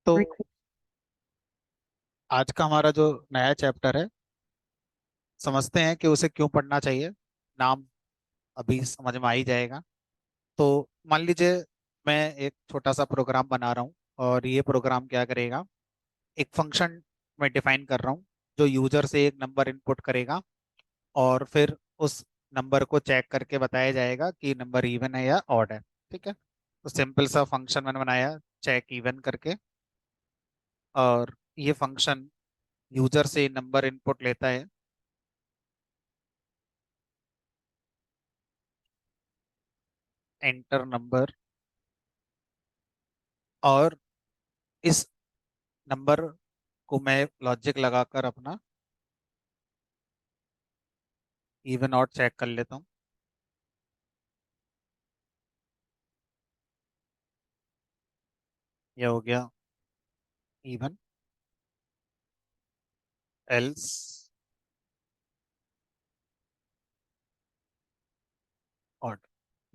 तो आज का हमारा जो नया चैप्टर है, समझते हैं कि उसे क्यों पढ़ना चाहिए। नाम अभी समझ में आ ही जाएगा। तो मान लीजिए मैं एक छोटा सा प्रोग्राम बना रहा हूँ, और ये प्रोग्राम क्या करेगा, एक फंक्शन मैं डिफाइन कर रहा हूँ जो यूजर से एक नंबर इनपुट करेगा, और फिर उस नंबर को चेक करके बताया जाएगा कि नंबर इवन है या ऑड है। ठीक है, तो सिंपल सा फंक्शन मैंने बनाया, चेक इवन करके। और ये फंक्शन यूजर से नंबर इनपुट लेता है, एंटर नंबर, और इस नंबर को मैं लॉजिक लगाकर अपना इवन ऑड चेक कर लेता हूँ। ये हो गया इवन, एल्स ऑड।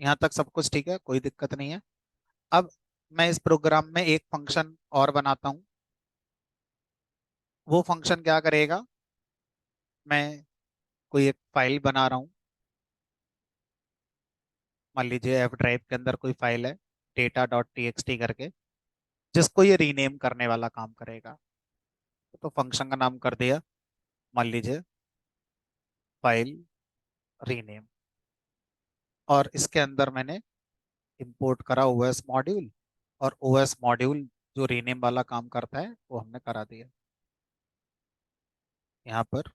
यहाँ तक सब कुछ ठीक है, कोई दिक्कत नहीं है। अब मैं इस प्रोग्राम में एक फंक्शन और बनाता हूँ। वो फंक्शन क्या करेगा, मैं कोई एक फाइल बना रहा हूँ। मान लीजिए एफ ड्राइव के अंदर कोई फाइल है, data dot T x T करके, जिसको ये रीनेम करने वाला काम करेगा। तो फंक्शन का नाम कर दिया, मान लीजिए फाइल रीनेम, और इसके अंदर मैंने इंपोर्ट करा ओएस मॉड्यूल, और ओएस मॉड्यूल जो रीनेम वाला काम करता है वो हमने करा दिया। यहाँ पर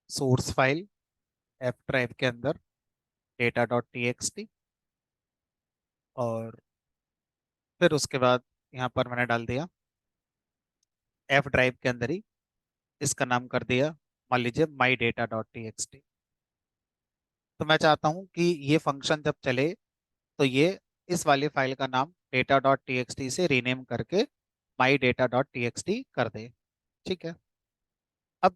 सोर्स फाइल एफ ड्राइव के अंदर data dot T x T, और फिर उसके बाद यहाँ पर मैंने डाल दिया एफ ड्राइव के अंदर ही, इसका नाम कर दिया मान लीजिए my data dot T x T. तो मैं चाहता हूँ कि ये फंक्शन जब चले तो ये इस वाली फाइल का नाम data dot T x T से रीनेम करके my data dot T x T कर दे। ठीक है, अब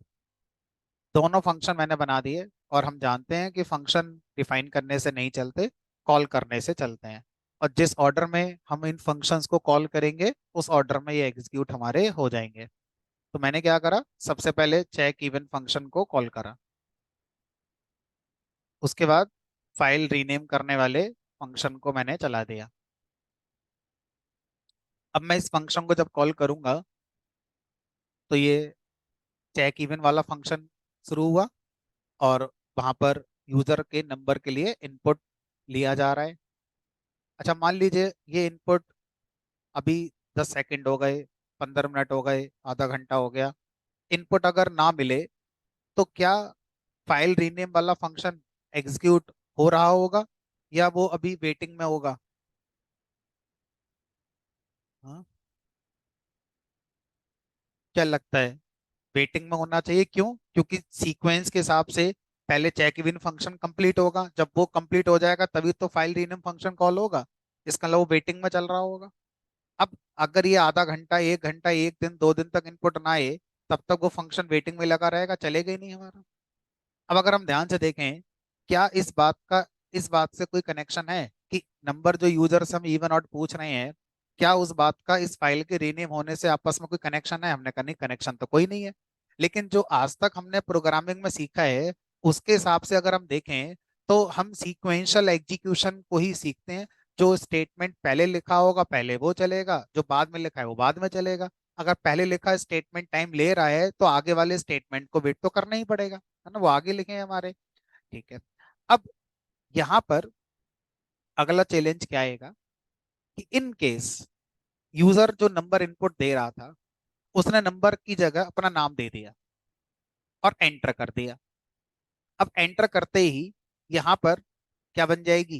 दोनों फंक्शन मैंने बना दिए, और हम जानते हैं कि फंक्शन डिफाइन करने से नहीं चलते, कॉल करने से चलते हैं। और जिस ऑर्डर में हम इन फंक्शंस को कॉल करेंगे उस ऑर्डर में ये एग्जीक्यूट हमारे हो जाएंगे। तो मैंने क्या करा, सबसे पहले चेक इवन फंक्शन को कॉल करा, उसके बाद फाइल रीनेम करने वाले फंक्शन को मैंने चला दिया। अब मैं इस फंक्शन को जब कॉल करूंगा तो ये चेक इवन वाला फंक्शन शुरू हुआ, और वहां पर यूजर के नंबर के लिए इनपुट लिया जा रहा है। अच्छा, मान लीजिए ये इनपुट अभी 10 सेकंड हो गए, 15 मिनट हो गए, आधा घंटा हो गया, इनपुट अगर ना मिले तो क्या फाइल रीनेम वाला फंक्शन एग्जीक्यूट हो रहा होगा, या वो अभी वेटिंग में होगा? हाँ, क्या लगता है? वेटिंग में होना चाहिए, क्यों? क्योंकि सीक्वेंस के हिसाब से पहले चेक इवन फंक्शन कंप्लीट होगा, जब वो कंप्लीट हो जाएगा तभी तो फाइल रीनेम फंक्शन कॉल होगा। इसका मतलब वो वेटिंग में चल रहा होगा। अब अगर ये आधा घंटा, 1 घंटा, 1 दिन, 2 दिन तक इनपुट ना आए, तब तक वो फंक्शन वेटिंग में लगा रहेगा, चलेगा ही नहीं हमारा। अब अगर हम ध्यान से देखें, क्या इस बात से कोई कनेक्शन है कि नंबर जो यूजर से हम इवन ऑड पूछ रहे हैं, क्या उस बात का इस फाइल के रीनेम होने से आपस में कोई कनेक्शन है? हमने कहा नहीं, कनेक्शन तो कोई नहीं है। लेकिन जो आज तक हमने प्रोग्रामिंग में सीखा है उसके हिसाब से अगर हम देखें, तो हम सीक्वेंशियल एग्जीक्यूशन को ही सीखते हैं। जो स्टेटमेंट पहले लिखा होगा पहले वो चलेगा, जो बाद में लिखा है वो बाद में चलेगा। अगर पहले लिखा स्टेटमेंट टाइम ले रहा है तो आगे वाले स्टेटमेंट को वेट तो करना ही पड़ेगा, है ना, वो आगे लिखे हैं हमारे। ठीक है, अब यहाँ पर अगला चैलेंज क्या आएगा कि इन केस यूजर जो नंबर इनपुट दे रहा था उसने नंबर की जगह अपना नाम दे दिया और एंटर कर दिया। अब एंटर करते ही यहाँ पर क्या बन जाएगी,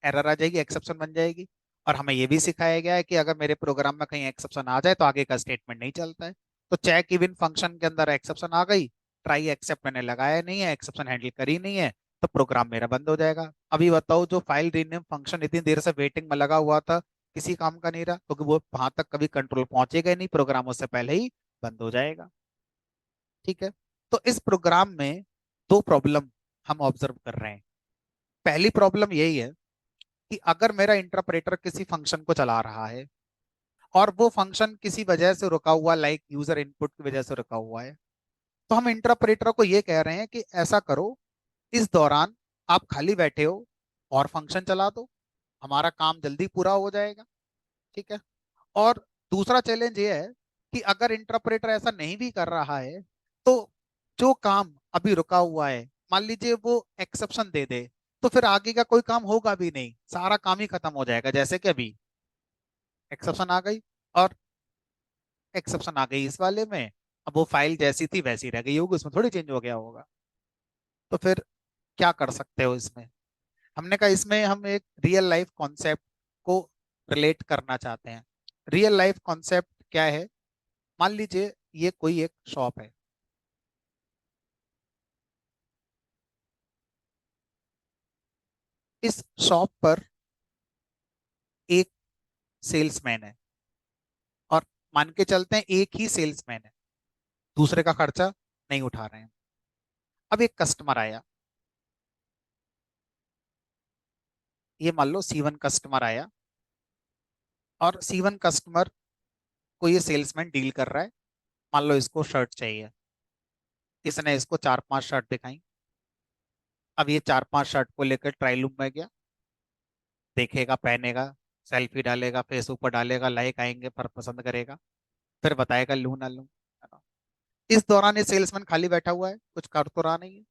एरर आ जाएगी, एक्सेप्शन बन जाएगी। और हमें ये भी सिखाया गया है कि अगर मेरे प्रोग्राम में कहीं एक्सेप्शन आ जाए तो आगे का स्टेटमेंट नहीं चलता है। तो चेक इवन फंक्शन के अंदर एक्सेप्शन आ गई, ट्राई एक्सेप्ट मैंने लगाया नहीं है, एक्सेप्शन हैंडल करी नहीं है, तो प्रोग्राम मेरा बंद हो जाएगा। अभी बताओ, जो फाइल रीनेम फंक्शन इतनी देर से वेटिंग में लगा हुआ था, किसी काम का नहीं रहा, क्योंकि वो वहां तक कभी कंट्रोल पहुंचेगा ही नहीं, प्रोग्राम उससे पहले ही बंद हो जाएगा। ठीक है, तो इस प्रोग्राम में दो प्रॉब्लम हम ऑब्जर्व कर रहे हैं। पहली प्रॉब्लम यही है कि अगर मेरा इंटरप्रेटर किसी फंक्शन को चला रहा है और वो फंक्शन किसी वजह से रुका हुआ, लाइक यूजर इनपुट की वजह से रुका हुआ है, तो हम इंटरप्रेटर को ये कह रहे हैं कि ऐसा करो, इस दौरान आप खाली बैठे हो और फंक्शन चला दो, हमारा काम जल्दी पूरा हो जाएगा। ठीक है। और दूसरा चैलेंज ये है कि अगर इंटरप्रेटर ऐसा नहीं भी कर रहा है, तो जो काम अभी रुका हुआ है, मान लीजिए वो एक्सेप्शन दे दे, तो फिर आगे का कोई काम होगा भी नहीं, सारा काम ही खत्म हो जाएगा। जैसे कि अभी एक्सेप्शन आ गई, और एक्सेप्शन आ गई इस वाले में, अब वो फाइल जैसी थी वैसी रह गई होगी, उसमें थोड़ी चेंज हो गया होगा। तो फिर क्या कर सकते हो इसमें? हमने कहा इसमें हम एक रियल लाइफ कॉन्सेप्ट को रिलेट करना चाहते हैं। रियल लाइफ कॉन्सेप्ट क्या है? मान लीजिए ये कोई एक शॉप है। इस शॉप पर एक सेल्समैन है, और मान के चलते हैं एक ही सेल्समैन है, दूसरे का खर्चा नहीं उठा रहे हैं। अब एक कस्टमर आया, ये मान लो C1 कस्टमर आया, और C1 कस्टमर को ये सेल्समैन डील कर रहा है। मान लो इसको शर्ट चाहिए, इसने इसको 4-5 शर्ट दिखाई। अब ये 4-5 शर्ट को लेकर ट्रायल रूम में गया, देखेगा, पहनेगा, सेल्फी डालेगा, फेसबुक पर डालेगा, लाइक आएंगे, पर पसंद करेगा, फिर बताएगा लूं ना लूं, है ना? इस दौरान ये सेल्समैन खाली बैठा हुआ है, कुछ कर तो रहा नहीं है।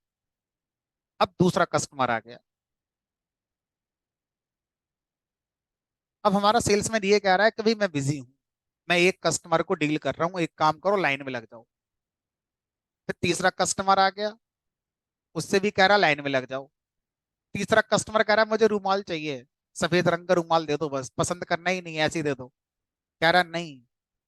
अब दूसरा कस्टमर आ गया। अब हमारा सेल्समैन ये कह रहा है कि भाई मैं बिजी हूँ, मैं एक कस्टमर को डील कर रहा हूँ, एक काम करो लाइन में लग जाओ। फिर तीसरा कस्टमर आ गया, उससे भी कह रहा लाइन में लग जाओ। तीसरा कस्टमर कह रहा है मुझे रुमाल चाहिए, सफेद रंग का रुमाल दे दो, बस पसंद करना ही नहीं है, ऐसे ही दे दो। कह रहा नहीं,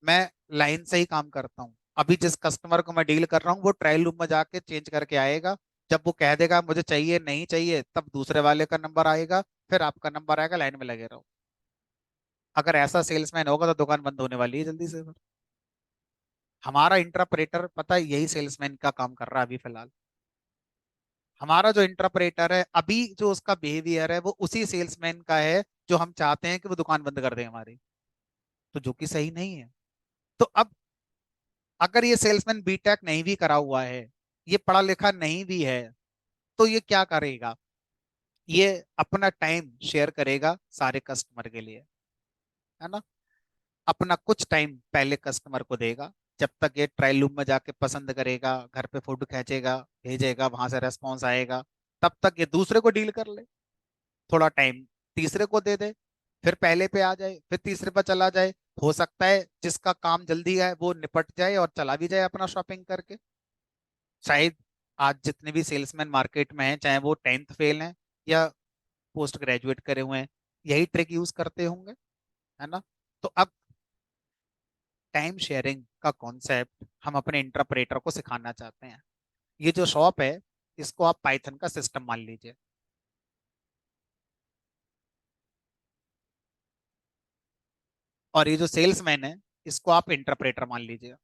मैं लाइन से ही काम करता हूँ, अभी जिस कस्टमर को मैं डील कर रहा हूँ वो ट्रायल रूम में जाके चेंज करके आएगा, जब वो कह देगा मुझे चाहिए नहीं चाहिए, तब दूसरे वाले का नंबर आएगा, फिर आपका नंबर आएगा, लाइन में लगे रहो। अगर ऐसा सेल्समैन होगा तो दुकान बंद होने वाली है जल्दी से। हमारा इंटरप्रेटर पता है यही सेल्समैन का काम कर रहा है अभी फिलहाल। हमारा जो इंटरप्रेटर है अभी, जो उसका बिहेवियर है वो उसी सेल्समैन का है, जो हम चाहते हैं कि वो दुकान बंद कर दे हमारी, तो जो कि सही नहीं है। तो अब अगर ये सेल्समैन बीटेक नहीं भी करा हुआ है, ये पढ़ा लिखा नहीं भी है, तो ये क्या करेगा? ये अपना टाइम शेयर करेगा सारे कस्टमर के लिए, है ना? अपना कुछ टाइम पहले कस्टमर को देगा, जब तक ये ट्रायल रूम में जाके पसंद करेगा, घर पे फोटो खींचेगा, भेजेगा, वहां से रेस्पॉन्स आएगा, तब तक ये दूसरे को डील कर ले। थोड़ा टाइम तीसरे को दे दे, फिर पहले पे आ जाए, फिर तीसरे पर चला जाए। हो सकता है जिसका काम जल्दी है वो निपट जाए और चला भी जाए अपना शॉपिंग करके। शायद आज जितने भी सेल्समैन मार्केट में हैं, चाहे वो 10th फेल हैं या पोस्ट ग्रेजुएट करे हुए हैं, यही ट्रिक यूज करते होंगे, है ना? तो अब टाइम शेयरिंग का कॉन्सेप्ट हम अपने इंटरप्रेटर को सिखाना चाहते हैं। ये जो शॉप है, इसको आप पाइथन का सिस्टम मान लीजिए, और ये जो सेल्समैन है, इसको आप इंटरप्रेटर मान लीजिए।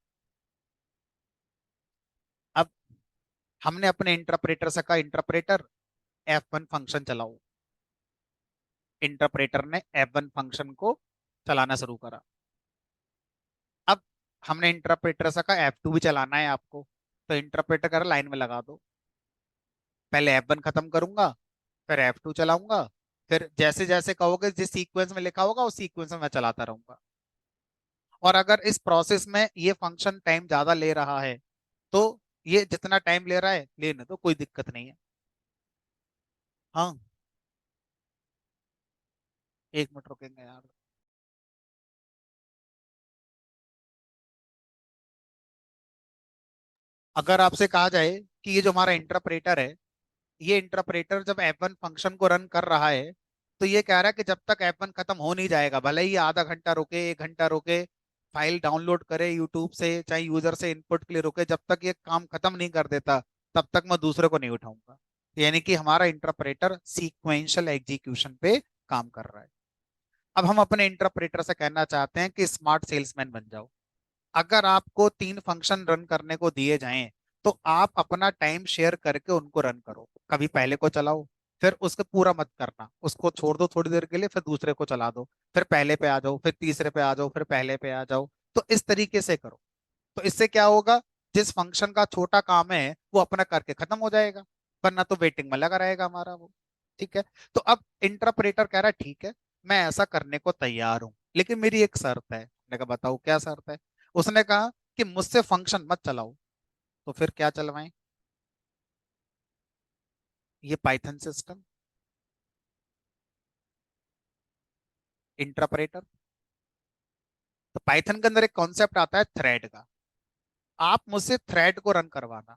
अब हमने अपने इंटरप्रेटर से कहा इंटरप्रेटर F1 फंक्शन चलाओ। इंटरप्रेटर ने F1 फंक्शन को चलाना शुरू करा। अब हमने इंटरप्रेटर से कहा F2 भी चलाना है आपको, तो इंटरप्रेटर कर लाइन में लगा दो, पहले F1 खत्म करूंगा, फिर F2 चलाऊंगा, फिर जैसे जैसे कहोगे जिस सीक्वेंस में लिखा होगा उस सीक्वेंस में मैं चलाता रहूंगा। और अगर इस प्रोसेस में ये फंक्शन टाइम ज्यादा ले रहा है, तो ये जितना टाइम ले रहा है लेने दो, कोई दिक्कत नहीं है। हाँ, 1 मिनट रुकेंगे यार। अगर आपसे कहा जाए कि ये जो हमारा इंटरप्रेटर है, ये इंटरप्रेटर जब F1 फंक्शन को रन कर रहा है, तो ये कह रहा है कि जब तक F1 खत्म हो नहीं जाएगा, भले ही आधा घंटा रुके, 1 घंटा रुके, फाइल डाउनलोड करे यूट्यूब से चाहे यूजर से इनपुट के लिए रुके, जब तक ये काम खत्म नहीं कर देता, तब तक मैं दूसरे को नहीं उठाऊंगा। यानी कि हमारा इंटरप्रेटर सीक्वेंशियल एग्जीक्यूशन पे काम कर रहा है। अब हम अपने इंटरप्रेटर से कहना चाहते हैं कि स्मार्ट सेल्समैन बन जाओ। अगर आपको 3 फंक्शन रन करने को दिए जाएं, तो आप अपना टाइम शेयर करके उनको रन करो। कभी पहले को चलाओ, फिर उसको पूरा मत करना, उसको छोड़ दो थोड़ी देर के लिए, फिर दूसरे को चला दो, फिर पहले पे आ जाओ, फिर तीसरे पे आ जाओ, फिर पहले पे आ जाओ। तो इस तरीके से करो। तो इससे क्या होगा, जिस फंक्शन का छोटा काम है वो अपना करके खत्म हो जाएगा, वरना तो वेटिंग में लगा रहेगा हमारा वो। ठीक है। तो अब इंटरप्रेटर कह रहा है ठीक है, मैं ऐसा करने को तैयार हूं, लेकिन मेरी एक शर्त है। मैंने कहा बताओ क्या शर्त है। उसने कहा कि मुझसे फंक्शन मत चलाओ। तो फिर क्या चलवाएं? ये पाइथन सिस्टम, इंटरप्रेटर। तो पाइथन के अंदर एक कॉन्सेप्ट आता है थ्रेड का। आप मुझसे थ्रेड को रन करवाना,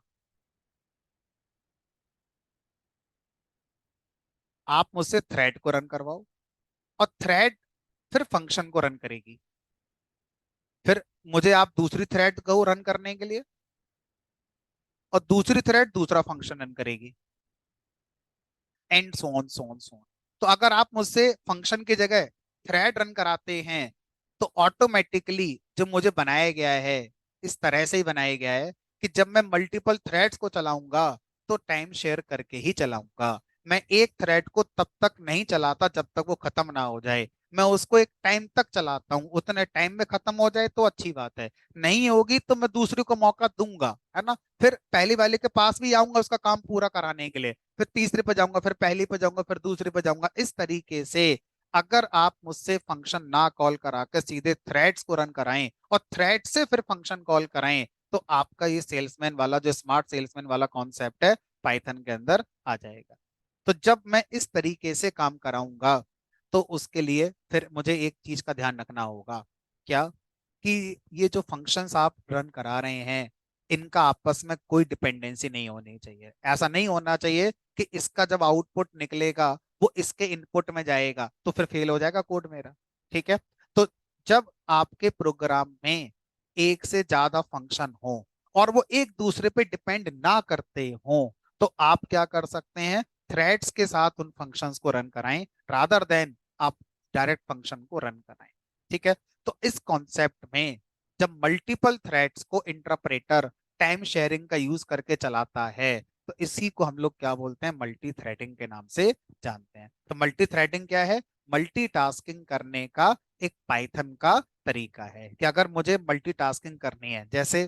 आप मुझसे थ्रेड को रन करवाओ, और थ्रेड फिर फंक्शन को रन करेगी। फिर मुझे आप दूसरी थ्रेड को रन करने के लिए, और दूसरी थ्रेड दूसरा फंक्शन रन करेगी, एंड सो ऑन। तो अगर आप मुझसे फंक्शन की जगह थ्रेड रन कराते हैं, तो ऑटोमेटिकली जो मुझे बनाया गया है, इस तरह से ही बनाया गया है कि जब मैं मल्टीपल थ्रेड्स को चलाऊंगा तो टाइम शेयर करके ही चलाऊंगा। मैं एक थ्रेड को तब तक नहीं चलाता जब तक वो खत्म ना हो जाए। मैं उसको एक टाइम तक चलाता हूँ, उतने टाइम में खत्म हो जाए तो अच्छी बात है, नहीं होगी तो मैं दूसरे को मौका दूंगा, है ना। फिर पहली वाले के पास भी आऊंगा उसका काम पूरा कराने के लिए, फिर तीसरे पे जाऊंगा, फिर पहली पे जाऊंगा, फिर दूसरे पे जाऊंगा, इस तरीके से। अगर आप मुझसे फंक्शन ना कॉल करा के सीधे थ्रेड्स को रन कराएं और थ्रेड से फिर फंक्शन कॉल कराएं, तो आपका ये सेल्समैन वाला जो स्मार्ट सेल्समैन वाला कॉन्सेप्ट है पाइथन के अंदर आ जाएगा। तो जब मैं इस तरीके से काम कराऊंगा, तो उसके लिए फिर मुझे एक चीज का ध्यान रखना होगा। क्या? कि ये जो फंक्शंस आप रन करा रहे हैं, इनका आपस में कोई डिपेंडेंसी नहीं होनी चाहिए। ऐसा नहीं होना चाहिए कि इसका जब आउटपुट निकलेगा वो इसके इनपुट में जाएगा तो फिर फेल हो जाएगा कोड मेरा। ठीक है। तो जब आपके प्रोग्राम में एक से ज्यादा फंक्शन हो और वो एक दूसरे पे डिपेंड ना करते हो, तो आप क्या कर सकते हैं, थ्रेड्स के साथ उन फंक्शंस को रन कराएं, रादर देन आप डायरेक्ट फंक्शन को रन कराएं। ठीक है। तो इस कॉन्सेप्ट में जब मल्टीपल थ्रेड्स को इंटरप्रेटर टाइम शेयरिंग का यूज करके चलाता है, तो इसी को हम लोग क्या बोलते हैं, मल्टी थ्रेडिंग के नाम से जानते हैं। तो मल्टी थ्रेडिंग क्या है? मल्टीटास्किंग करने का एक पाइथन का तरीका है कि अगर मुझे मल्टीटास्किंग करनी है, जैसे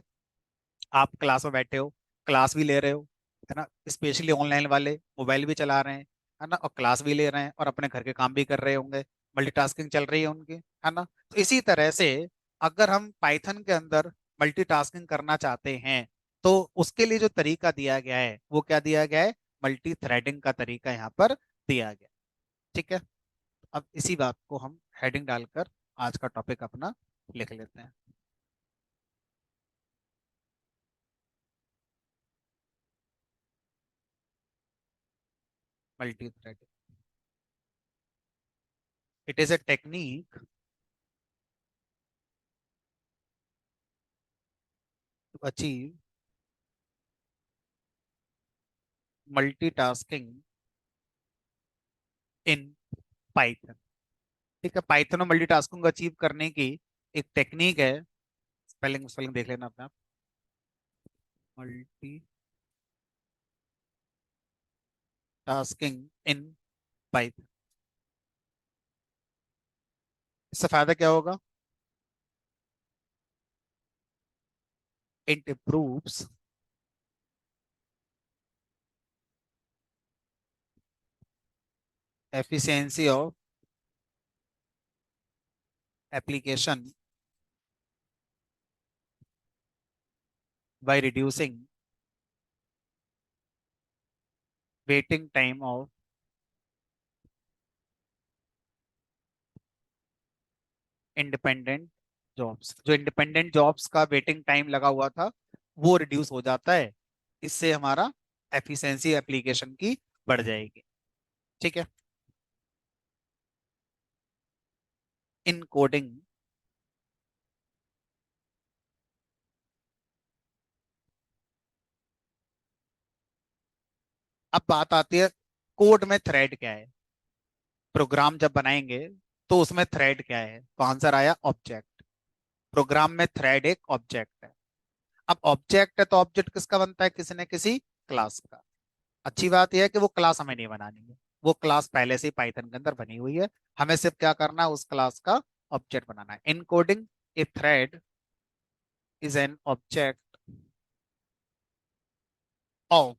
आप क्लास में बैठे हो, क्लास भी ले रहे हो, है ना, स्पेशली ऑनलाइन वाले मोबाइल भी चला रहे हैं, है ना, और क्लास भी ले रहे हैं और अपने घर के काम भी कर रहे होंगे, मल्टीटास्किंग चल रही है उनकी, है ना। तो इसी तरह से अगर हम पाइथन के अंदर मल्टीटास्किंग करना चाहते हैं, तो उसके लिए जो तरीका दिया गया है वो क्या दिया गया है, मल्टी थ्रेडिंग का तरीका यहाँ पर दिया गया। ठीक है। अब इसी बात को हम हेडिंग डालकर आज का टॉपिक अपना लिख लेते हैं। Multi threading, it is a technique to achieve multitasking in Python। ठीक है, पाइथन में मल्टीटास्किंग को अचीव करने की एक टेक्निक है। स्पेलिंग स्पेलिंग देख लेना अपने आप। Multitasking in Python. इससे फायदा क्या होगा? It improves efficiency of application by reducing waiting time of independent jobs. जो इंडिपेंडेंट जॉब्स का वेटिंग टाइम लगा हुआ था वो रिड्यूस हो जाता है। इससे हमारा एफिशिएंसी एप्लीकेशन की बढ़ जाएगी। ठीक है। इन कोडिंग, अब बात आती है कोड में थ्रेड क्या है। प्रोग्राम जब बनाएंगे तो उसमें थ्रेड क्या है, तो आंसर आया ऑब्जेक्ट। प्रोग्राम में थ्रेड एक ऑब्जेक्ट है। अब ऑब्जेक्ट है तो ऑब्जेक्ट किसका बनता है, किसी न किसी क्लास का। अच्छी बात यह है कि वो क्लास हमें नहीं बनानी है, वो क्लास पहले से ही पाइथन के अंदर बनी हुई है, हमें सिर्फ क्या करना है, उस क्लास का ऑब्जेक्ट बनाना है। Encoding A thread is an object of,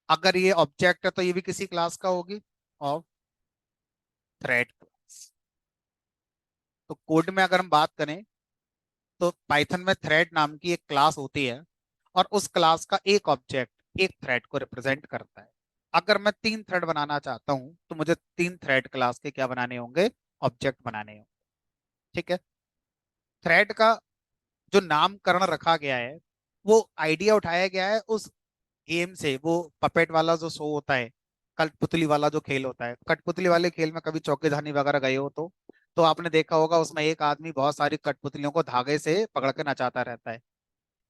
अगर ये ऑब्जेक्ट है तो ये भी किसी क्लास का होगी, ऑफ थ्रेड क्लास। तो कोड में अगर हम बात करें तो पाइथन में थ्रेड नाम की एक क्लास होती है, और उस क्लास का एक ऑब्जेक्ट एक थ्रेड को रिप्रेजेंट करता है। अगर मैं 3 थ्रेड बनाना चाहता हूं तो मुझे 3 थ्रेड क्लास के क्या बनाने होंगे, ऑब्जेक्ट बनाने होंगे। ठीक है। थ्रेड का जो नामकरण रखा गया है वो आइडिया उठाया गया है उस गेम से, वो पपेट वाला जो शो होता है, कठपुतली वाला जो खेल होता है। कठपुतली वाले खेल में कभी चौकीधानी वगैरह गए हो तो आपने देखा होगा उसमें एक आदमी बहुत सारी कठपुतलियों को धागे से पकड़ के नचाता रहता है।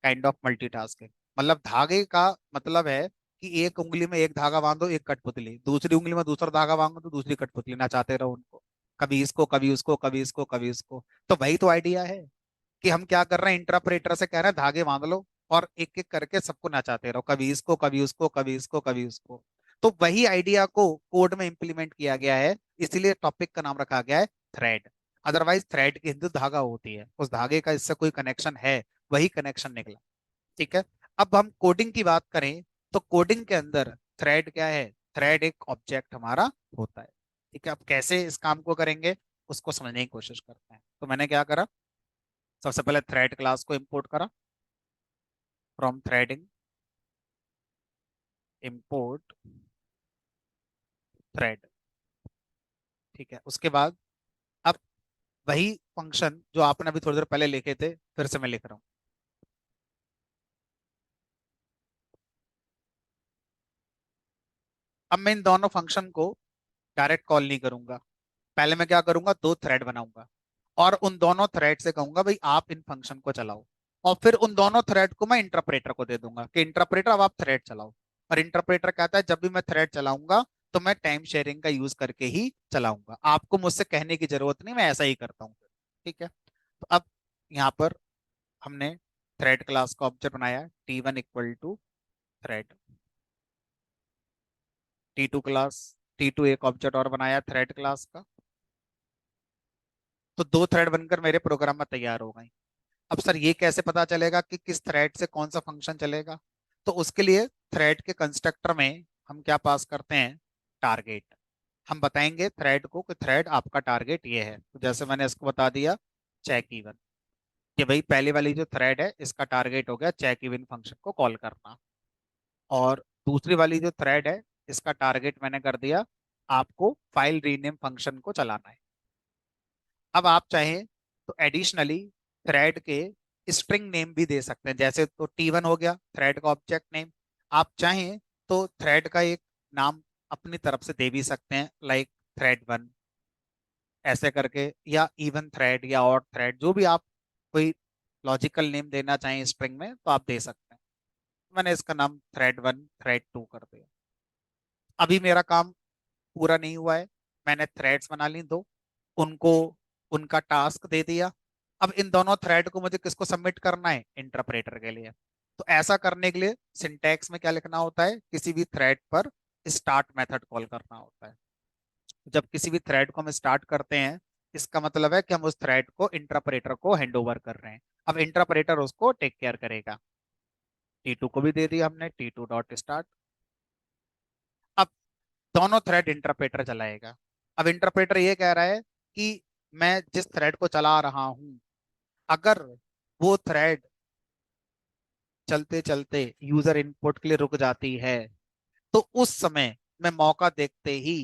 काइंड ऑफ मल्टीटास्किंग, मतलब धागे का मतलब है कि एक उंगली में एक धागा बांधो एक कठपुतली, दूसरी उंगली में दूसरा धागा बांधो तो दूसरी कठपुतली, नचाते रहो उनको, कभी इसको कभी उसको कभी इसको कभी इसको। तो वही तो आइडिया है कि हम क्या कर रहे हैं, इंटरप्रेटर से कह रहे हैं धागे बांध लो और एक एक करके सबको नचाते रहो, कभी इसको कभी उसको कभी इसको कभी उसको। तो वही आइडिया को कोड में इंप्लीमेंट किया गया है, इसीलिए टॉपिक का नाम रखा गया है थ्रेड। अदरवाइज थ्रेड की हिंदी धागा होती है, उस धागे का इससे कोई कनेक्शन है, वही कनेक्शन निकला। ठीक है। अब हम कोडिंग की बात करें तो कोडिंग के अंदर थ्रेड क्या है, थ्रेड एक ऑब्जेक्ट हमारा होता है। ठीक है। अब कैसे इस काम को करेंगे उसको समझने की कोशिश करते हैं। तो मैंने क्या करा, सबसे पहले थ्रेड क्लास को इंपोर्ट करा, फ्रॉम थ्रेडिंग इंपोर्ट थ्रेड। ठीक है। उसके बाद अब वही फंक्शन जो आपने अभी थोड़ी देर पहले लिखे थे फिर से मैं लिख रहा हूँ। अब मैं इन दोनों फंक्शन को डायरेक्ट कॉल नहीं करूंगा, पहले मैं क्या करूंगा, 2 थ्रेड बनाऊंगा और उन दोनों थ्रेड से कहूंगा भाई आप इन फंक्शन को चलाओ, और फिर उन दोनों थ्रेड को मैं इंटरप्रेटर को दे दूंगा कि इंटरप्रेटर अब आप थ्रेड चलाओ। और इंटरप्रेटर कहता है जब भी मैं थ्रेड चलाऊंगा तो मैं टाइम शेयरिंग का यूज करके ही चलाऊंगा, आपको मुझसे कहने की जरूरत नहीं, मैं ऐसा ही करता हूँ। ठीक है। तो अब यहाँ पर हमने थ्रेड क्लास का ऑब्जेक्ट बनाया, T1 equal to thread, T2 class, T2 एक ऑब्जेक्ट और बनाया थ्रेड क्लास का। तो 2 थ्रेड बनकर मेरे प्रोग्राम में तैयार हो गए। अब सर ये कैसे पता चलेगा कि किस थ्रेड से कौन सा फंक्शन चलेगा, तो उसके लिए थ्रेड के कंस्ट्रक्टर में हम क्या पास करते हैं, टारगेट। हम बताएंगे थ्रेड को कि थ्रेड आपका टारगेट ये है, तो जैसे मैंने इसको बता दिया चेक इवन, कि भाई पहले वाली जो थ्रेड है इसका टारगेट हो गया चेक इवन फंक्शन को कॉल करना, और दूसरी वाली जो थ्रेड है इसका टारगेट मैंने कर दिया आपको फाइल रीनेम फंक्शन को चलाना है। अब आप चाहें तो एडिशनली थ्रेड के स्ट्रिंग नेम भी दे सकते हैं, जैसे तो T1 हो गया थ्रेड का ऑब्जेक्ट नेम, आप चाहें तो थ्रेड का एक नाम अपनी तरफ से दे भी सकते हैं, लाइक थ्रेड 1 ऐसे करके, या इवन थ्रेड या और थ्रेड, जो भी आप कोई लॉजिकल नेम देना चाहें स्ट्रिंग में तो आप दे सकते हैं। मैंने इसका नाम थ्रेड 1 थ्रेड 2 कर दिया। अभी मेरा काम पूरा नहीं हुआ है, मैंने थ्रेड्स बना ली दो, उनको उनका टास्क दे दिया। अब इन दोनों थ्रेड को मुझे किसको सबमिट करना है, इंटरप्रेटर के लिए। तो ऐसा करने के लिए सिंटैक्स में क्या लिखना होता है, किसी भी थ्रेड पर स्टार्ट मेथड कॉल करना होता है। जब किसी भी थ्रेड को हम स्टार्ट करते हैं इसका मतलब है कि हम उस थ्रेड को इंटरप्रेटर को हैंड ओवर कर रहे हैं। अब इंटरप्रेटर उसको टेक केयर करेगा। T2 को भी दे दिया हमने, T2 डॉट स्टार्ट। अब दोनों थ्रेड इंटरप्रेटर चलाएगा। अब इंटरप्रेटर ये कह रहा है कि मैं जिस थ्रेड को चला रहा हूं, अगर वो थ्रेड चलते चलते यूजर इनपुट के लिए रुक जाती है तो उस समय मैं मौका देखते ही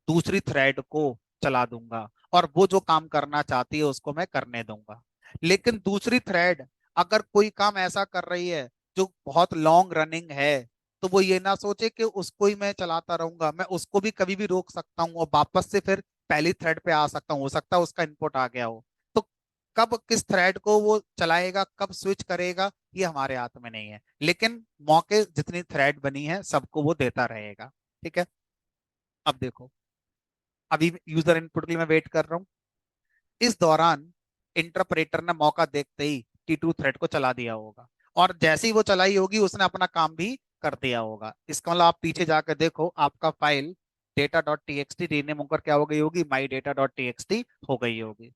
दूसरी थ्रेड को चला दूंगा और वो जो काम करना चाहती है उसको मैं करने दूंगा। लेकिन दूसरी थ्रेड अगर कोई काम ऐसा कर रही है जो बहुत लॉन्ग रनिंग है, तो वो ये ना सोचे कि उसको ही मैं चलाता रहूंगा, मैं उसको भी कभी भी रोक सकता हूँ और वापस से फिर पहली थ्रेड पे आ सकता हूँ, हो सकता है उसका इनपुट आ गया हो। तो कब किस थ्रेड को वो चलाएगा, कब स्विच करेगा, ये हमारे हाथ में नहीं है, लेकिन मौके जितनी थ्रेड बनी है सबको वो देता रहेगा। ठीक है। अब देखो, अभी यूजर इनपुट के लिए मैं वेट कर रहा हूँ, इस दौरान इंटरप्रेटर ने मौका देखते ही T2 थ्रेड को चला दिया होगा, और जैसे ही वो चलाई होगी उसने अपना काम भी कर दिया होगा। इसका मतलब आप पीछे जाकर देखो आपका file data dot T x T rename होकर क्या हो गई होगी, my data dot T x T हो गई होगी।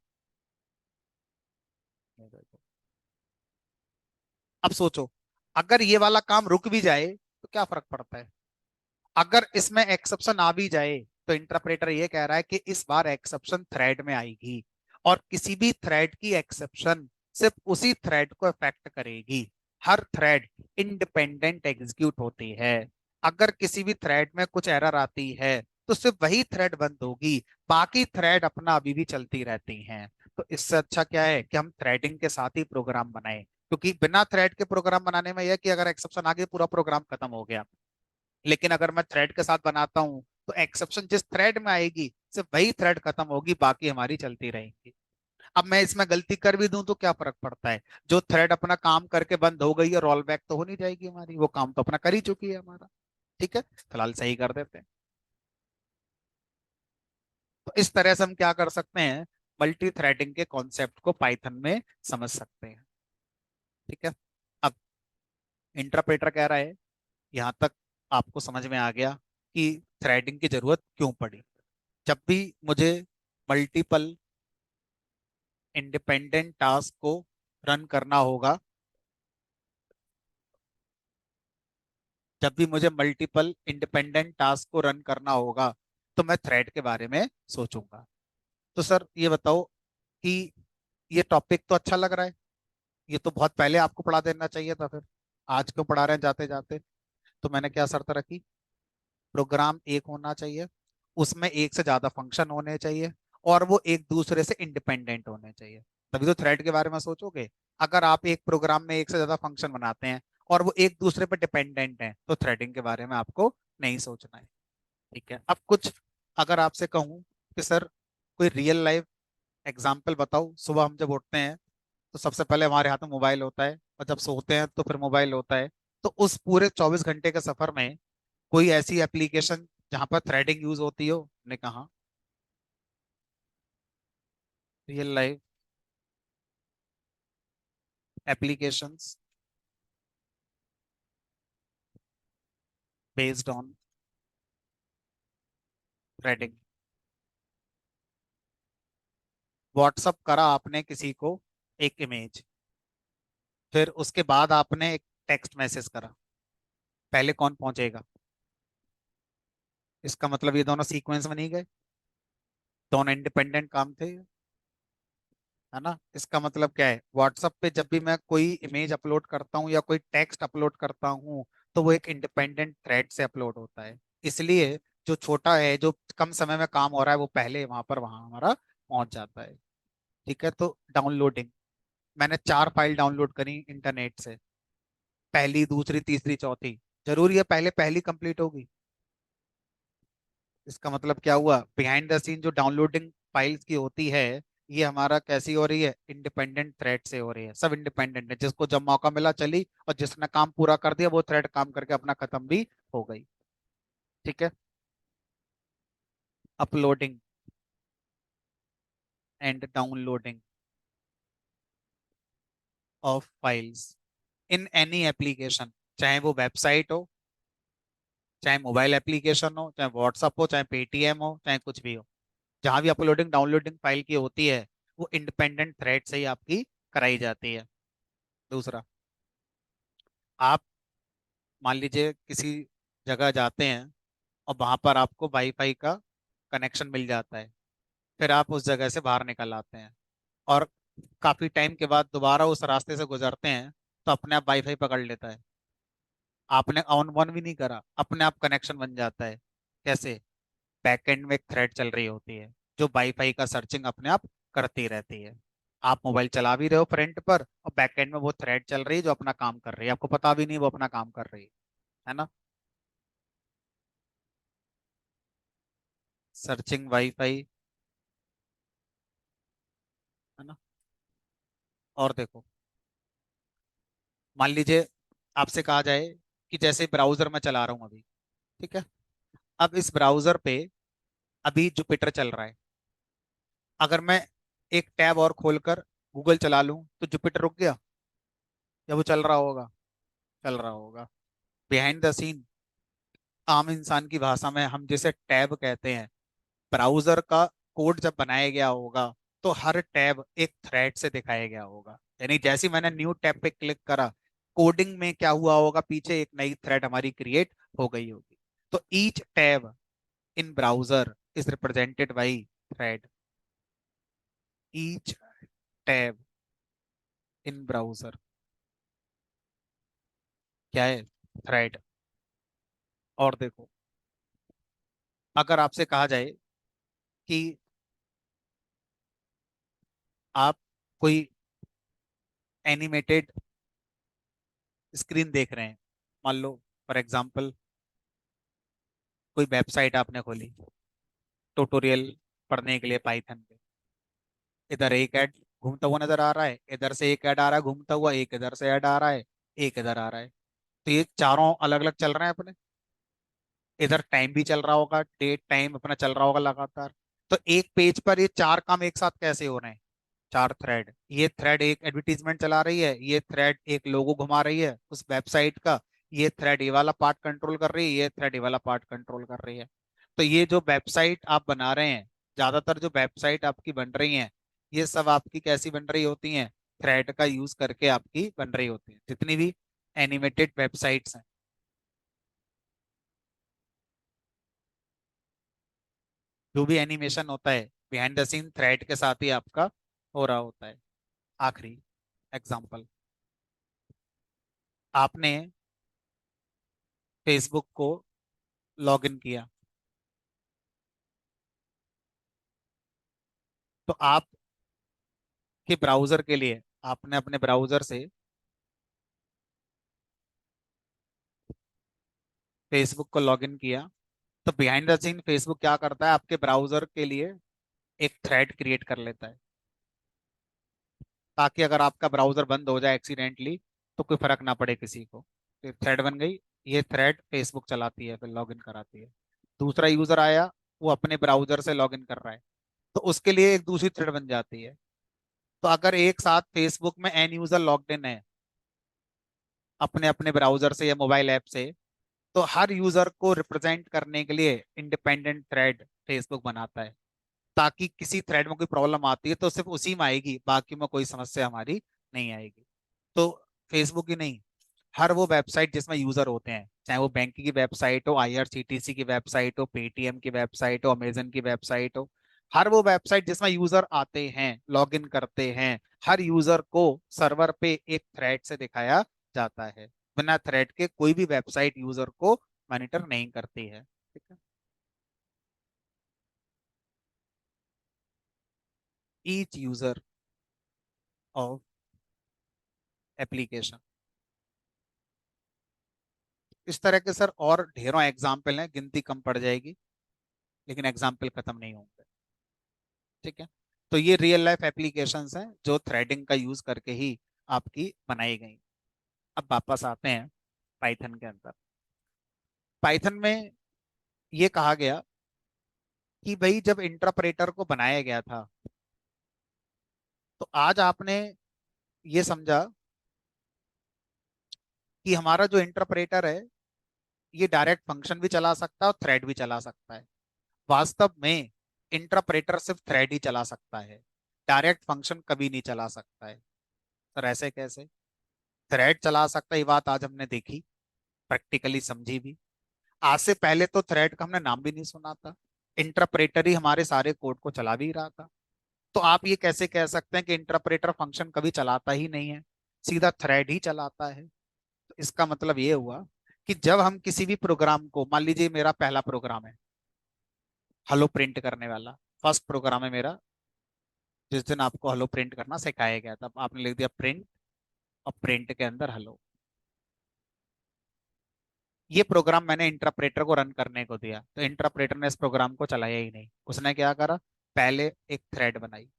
अब सोचो, अगर ये वाला काम रुक भी जाए तो क्या फर्क पड़ता है। अगर इसमें एक्सेप्शन आ भी जाए तो इंटरप्रेटर ये कह रहा है कि इस बार एक्सेप्शन थ्रेड में आएगी, और किसी भी थ्रेड की एक्सेप्शन सिर्फ उसी थ्रेड को अफेक्ट करेगी। हर थ्रेड इंडिपेंडेंट एग्जीक्यूट होती है। अगर किसी भी थ्रेड में कुछ एरर आती है तो सिर्फ वही थ्रेड बंद होगी, बाकी थ्रेड अपना अभी भी चलती रहती हैं। तो इससे अच्छा क्या है कि हम थ्रेडिंग के साथ ही प्रोग्राम बनाएं, क्योंकि बिना थ्रेड के प्रोग्राम बनाने में यह कि अगर एक्सेप्शन आ गई पूरा प्रोग्राम खत्म हो गया। लेकिन अगर मैं थ्रेड के साथ बनाता हूं तो एक्सेप्शन जिस थ्रेड में आएगी सिर्फ वही थ्रेड खत्म होगी, बाकी हमारी चलती रहेंगी। अब मैं इसमें गलती कर भी दूं तो क्या फर्क पड़ता है, जो थ्रेड अपना काम करके बंद हो गई है रोल बैक तो हो नहीं जाएगी हमारी, वो काम तो अपना कर ही चुकी है हमारा। ठीक है, फिलहाल सही कर देते हैं। तो इस तरह से हम क्या कर सकते हैं, मल्टी थ्रेडिंग के कॉन्सेप्ट को पाइथन में समझ सकते हैं। ठीक है। अब इंटरप्रेटर कह रहा है, यहां तक आपको समझ में आ गया कि थ्रेडिंग की जरूरत क्यों पड़ी। जब भी मुझे मल्टीपल इंडिपेंडेंट टास्क को रन करना होगा, जब भी मुझे मल्टीपल इंडिपेंडेंट टास्क को रन करना होगा तो मैं थ्रेड के बारे में सोचूंगा। तो सर ये बताओ कि ये टॉपिक तो अच्छा लग रहा है, ये तो बहुत पहले आपको पढ़ा देना चाहिए था, फिर आज क्यों पढ़ा रहे हैं जाते जाते। तो मैंने क्या शर्त रखी, प्रोग्राम एक होना चाहिए, उसमें एक से ज्यादा फंक्शन होने चाहिए, और वो एक दूसरे से इंडिपेंडेंट होने चाहिए, तभी तो थ्रेड के बारे में सोचोगे। अगर आप एक प्रोग्राम में एक से ज्यादा फंक्शन बनाते हैं और वो एक दूसरे पर डिपेंडेंट हैं तो थ्रेडिंग के बारे में आपको नहीं सोचना है। ठीक है। अब कुछ अगर आपसे कहूँ कि सर कोई रियल लाइफ एग्जाम्पल बताओ, सुबह हम जब उठते हैं तो सबसे पहले हमारे हाथ में मोबाइल होता है, और जब सोते हैं तो फिर मोबाइल होता है। तो उस पूरे 24 घंटे के सफर में कोई ऐसी एप्लीकेशन जहां पर थ्रेडिंग यूज होती हो, ने कहा real life applications based on threading. WhatsApp करा आपने किसी को एक इमेज, फिर उसके बाद आपने एक टेक्स्ट मैसेज करा, पहले कौन पहुंचेगा। इसका मतलब ये दोनों सीक्वेंस में नहीं गए, दोनों इंडिपेंडेंट काम थे, है ना। इसका मतलब क्या है, व्हाट्सएप पे जब भी मैं कोई इमेज अपलोड करता हूँ या कोई टेक्स्ट अपलोड करता हूँ तो वो एक इंडिपेंडेंट थ्रेड से अपलोड होता है। इसलिए जो छोटा है, जो कम समय में काम हो रहा है, वो पहले वहां पर वहां हमारा पहुंच जाता है। ठीक है। तो डाउनलोडिंग, मैंने 4 फाइल डाउनलोड करी इंटरनेट से, पहली दूसरी तीसरी चौथी, जरूरी है पहले पहली कंप्लीट होगी। इसका मतलब क्या हुआ, बिहाइंड द सीन जो डाउनलोडिंग फाइल्स की होती है, ये हमारा कैसी हो रही है, इंडिपेंडेंट थ्रेड से हो रही है, सब इंडिपेंडेंट है, जिसको जब मौका मिला चली, और जिसने काम पूरा कर दिया वो थ्रेड काम करके अपना खत्म भी हो गई। ठीक है। Uploading and downloading of files in any application, चाहे वो वेबसाइट हो, चाहे मोबाइल एप्लीकेशन हो, चाहे व्हाट्सअप हो, चाहे पेटीएम हो, चाहे कुछ भी हो, जहां भी अपलोडिंग डाउनलोडिंग फाइल की होती है वो इंडिपेंडेंट थ्रेड से ही आपकी कराई जाती है। दूसरा, आप मान लीजिए किसी जगह जाते हैं और वहां पर आपको वाईफाई का कनेक्शन मिल जाता है, फिर आप उस जगह से बाहर निकल आते हैं और काफी टाइम के बाद दोबारा उस रास्ते से गुजरते हैं तो अपने आप वाईफाई पकड़ लेता है, आपने ऑन वन भी नहीं करा, अपने आप कनेक्शन बन जाता है। कैसे, बैकएंड में एक थ्रेड चल रही होती है जो वाईफाई का सर्चिंग अपने आप करती रहती है। आप मोबाइल चला भी रहे हो फ्रंट पर और बैकएंड में वो थ्रेड चल रही है जो अपना काम कर रही है, आपको पता भी नहीं वो अपना काम कर रही है ना। सर्चिंग वाईफाई, है ना। और देखो, मान लीजिए आपसे कहा जाए कि जैसे ब्राउजर में चला रहा हूं अभी, ठीक है, अब इस ब्राउजर पे अभी जुपिटर चल रहा है, अगर मैं एक टैब और खोलकर गूगल चला लूं तो जुपिटर रुक गया या वो चल रहा होगा, चल रहा होगा। बिहाइंड द सीन आम इंसान की भाषा में हम जिसे टैब कहते हैं, ब्राउजर का कोड जब बनाया गया होगा तो हर टैब एक थ्रेड से दिखाया गया होगा। यानी जैसे ही मैंने न्यू टैब पे क्लिक करा, कोडिंग में क्या हुआ होगा, पीछे एक नई थ्रेड हमारी क्रिएट हो गई होगी। तो each tab in browser is represented by thread. Each tab in browser क्या है? थ्रेड। और देखो, अगर आपसे कहा जाए कि आप कोई एनिमेटेड स्क्रीन देख रहे हैं, मान लो फॉर एग्जांपल कोई वेबसाइट आपने खोली ट्यूटोरियल पढ़ने के लिए पाइथन पे, इधर एक ऐड घूमता हुआ नजर आ रहा है, इधर से एक ऐड आ रहा है घूमता हुआ, एक इधर से ऐड आ रहा है, एक इधर आ रहा है। तो ये चारों अलग अलग चल रहे हैं अपने। इधर टाइम भी चल रहा होगा, डेट टाइम अपना चल रहा होगा लगातार। तो एक पेज पर ये चार काम एक साथ कैसे हो रहे हैं? चार थ्रेड, ये थ्रेड एक एडवर्टीजमेंट चला रही है, ये थ्रेड एक लोगो घुमा रही है उस वेबसाइट का, ये थ्रेड ये वाला पार्ट कंट्रोल कर रही है, ये थ्रेड ये वाला पार्ट कंट्रोल कर रही है। तो ये जो वेबसाइट आप बना रहे हैं, ज्यादातर जो वेबसाइट आपकी बन रही हैं, ये सब आपकी कैसी बन रही होती हैं? थ्रेड का यूज करके आपकी बन रही होती है, जितनी भी एनिमेटेड वेबसाइट्स हैं। जो भी एनिमेशन होता है बिहाइंड द सीन थ्रेड के साथ ही आपका हो रहा होता है। आखिरी एग्जाम्पल, आपने फेसबुक को लॉगिन किया, तो आप के ब्राउजर के लिए आपने अपने ब्राउजर से फेसबुक को लॉगिन किया, तो बिहाइंड द सीन फेसबुक क्या करता है, आपके ब्राउजर के लिए एक थ्रेड क्रिएट कर लेता है, ताकि अगर आपका ब्राउजर बंद हो जाए एक्सीडेंटली तो कोई फर्क ना पड़े किसी को। तो थ्रेड बन गई, ये थ्रेड फेसबुक चलाती है, फिर लॉगिन कराती है। दूसरा यूजर आया, वो अपने ब्राउजर से लॉगिन कर रहा है, तो उसके लिए एक दूसरी थ्रेड बन जाती है। तो अगर एक साथ फेसबुक में एन यूजर लॉग्ड इन है अपने अपने ब्राउजर से या मोबाइल ऐप से, तो हर यूजर को रिप्रेजेंट करने के लिए इंडिपेंडेंट थ्रेड फेसबुक बनाता है, ताकि किसी थ्रेड में कोई प्रॉब्लम आती है तो सिर्फ उसी में आएगी, बाकी में कोई समस्या हमारी नहीं आएगी। तो फेसबुक ही नहीं, हर वो वेबसाइट जिसमें यूजर होते हैं, चाहे वो बैंक की वेबसाइट हो, आईआरसीटीसी की वेबसाइट हो, पेटीएम की वेबसाइट हो, अमेजन की वेबसाइट हो, हर वो वेबसाइट जिसमें यूजर आते हैं, लॉग इन करते हैं, हर यूजर को सर्वर पे एक थ्रेड से दिखाया जाता है। बिना थ्रेड के कोई भी वेबसाइट यूजर को मॉनिटर नहीं करती है। ठीक है। Each user of application. इस तरह के सर और ढेरों एग्जाम्पल हैं, गिनती कम पड़ जाएगी, लेकिन एग्जाम्पल खत्म नहीं होंगे। ठीक है। तो ये रियल लाइफ एप्लीकेशंस हैं जो थ्रेडिंग का यूज करके ही आपकी बनाई गई। अब वापस आते हैं पाइथन के अंदर। पाइथन में ये कहा गया कि भाई जब इंटरप्रेटर को बनाया गया था, तो आज आपने ये समझा कि हमारा जो इंटरप्रेटर है, ये डायरेक्ट फंक्शन भी चला सकता है और थ्रेड भी चला सकता है। वास्तव में इंटरप्रेटर सिर्फ थ्रेड ही चला सकता है, डायरेक्ट फंक्शन कभी नहीं चला सकता है। सर ऐसे कैसे? थ्रेड चला सकता है, ये बात आज हमने देखी, प्रैक्टिकली समझी भी। आज से पहले तो थ्रेड का हमने नाम भी नहीं सुना था, इंटरप्रेटर ही हमारे सारे कोड को चला भी रहा था। तो आप ये कैसे कह सकते हैं कि इंटरप्रेटर फंक्शन कभी चलाता ही नहीं है, सीधा थ्रेड ही चलाता है? तो इसका मतलब ये हुआ कि जब हम किसी भी प्रोग्राम को, मान लीजिए मेरा पहला प्रोग्राम है हेलो प्रिंट करने वाला, फर्स्ट प्रोग्राम है मेरा, जिस दिन आपको हेलो प्रिंट करना सिखाया गया था, आपने लिख दिया प्रिंट, और प्रिंट के अंदर हेलो। ये प्रोग्राम मैंने इंटरप्रेटर को रन करने को दिया, तो इंटरप्रेटर ने इस प्रोग्राम को चलाया ही नहीं। उसने क्या करा, पहले एक थ्रेड बनाई,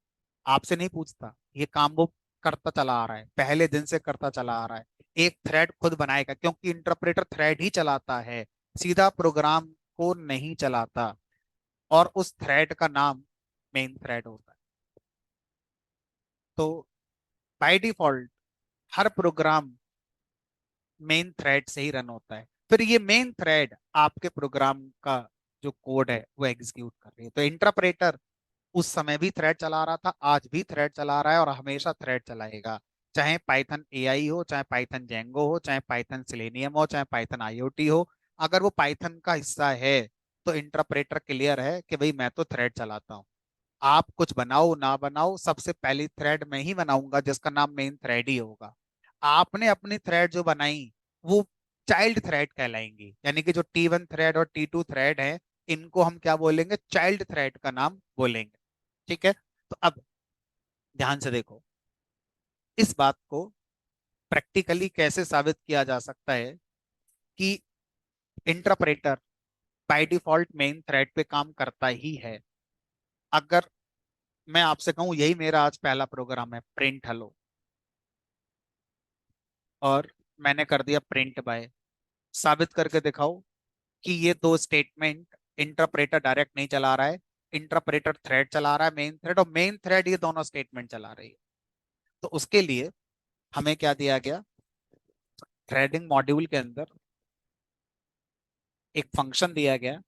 आपसे नहीं पूछता, ये काम वो करता चला आ रहा है, पहले दिन से करता चला आ रहा है। एक थ्रेड खुद बनाएगा, क्योंकि इंटरप्रेटर थ्रेड ही चलाता है, सीधा प्रोग्राम को नहीं चलाता। और उस थ्रेड का नाम मेन थ्रेड होता है। तो by default her programme main thread से ही रन होता है। फिर ये मेन थ्रेड आपके प्रोग्राम का जो कोड है वो एग्जीक्यूट कर रही है। तो इंटरप्रेटर उस समय भी थ्रेड चला रहा था, आज भी थ्रेड चला रहा है और हमेशा थ्रेड चलाएगा। चाहे पाइथन एआई हो, चाहे पाइथन जेंगो हो, चाहे पाइथन सिलेनियम हो, चाहे पाइथन आईओटी हो, अगर वो पाइथन का हिस्सा है तो इंटरप्रेटर क्लियर है कि भाई मैं तो थ्रेड चलाता हूँ। आप कुछ बनाओ ना बनाओ, सबसे पहली थ्रेड मैं ही बनाऊंगा जिसका नाम मेन थ्रेड ही होगा। आपने अपनी थ्रेड जो बनाई वो चाइल्ड थ्रेड कहलाएंगी, यानी कि जो T1 थ्रेड और T2 थ्रेड है इनको हम क्या बोलेंगे, चाइल्ड थ्रेड का नाम बोलेंगे। ठीक है। तो अब ध्यान से देखो, इस बात को प्रैक्टिकली कैसे साबित किया जा सकता है कि interpreter by default main thread पे काम करता ही है। अगर मैं आपसे कहूं यही मेरा आज पहला प्रोग्राम है, प्रिंट हेलो, और मैंने कर दिया प्रिंट बाय, साबित करके दिखाओ कि ये दो स्टेटमेंट इंटरप्रेटर डायरेक्ट नहीं चला रहा है, इंटरप्रेटर थ्रेड चला रहा है मेन थ्रेड, और मेन थ्रेड ये दोनों स्टेटमेंट चला रही है। तो उसके लिए हमें क्या दिया गया, थ्रेडिंग मॉड्यूल के अंदर एक फंक्शन दिया गया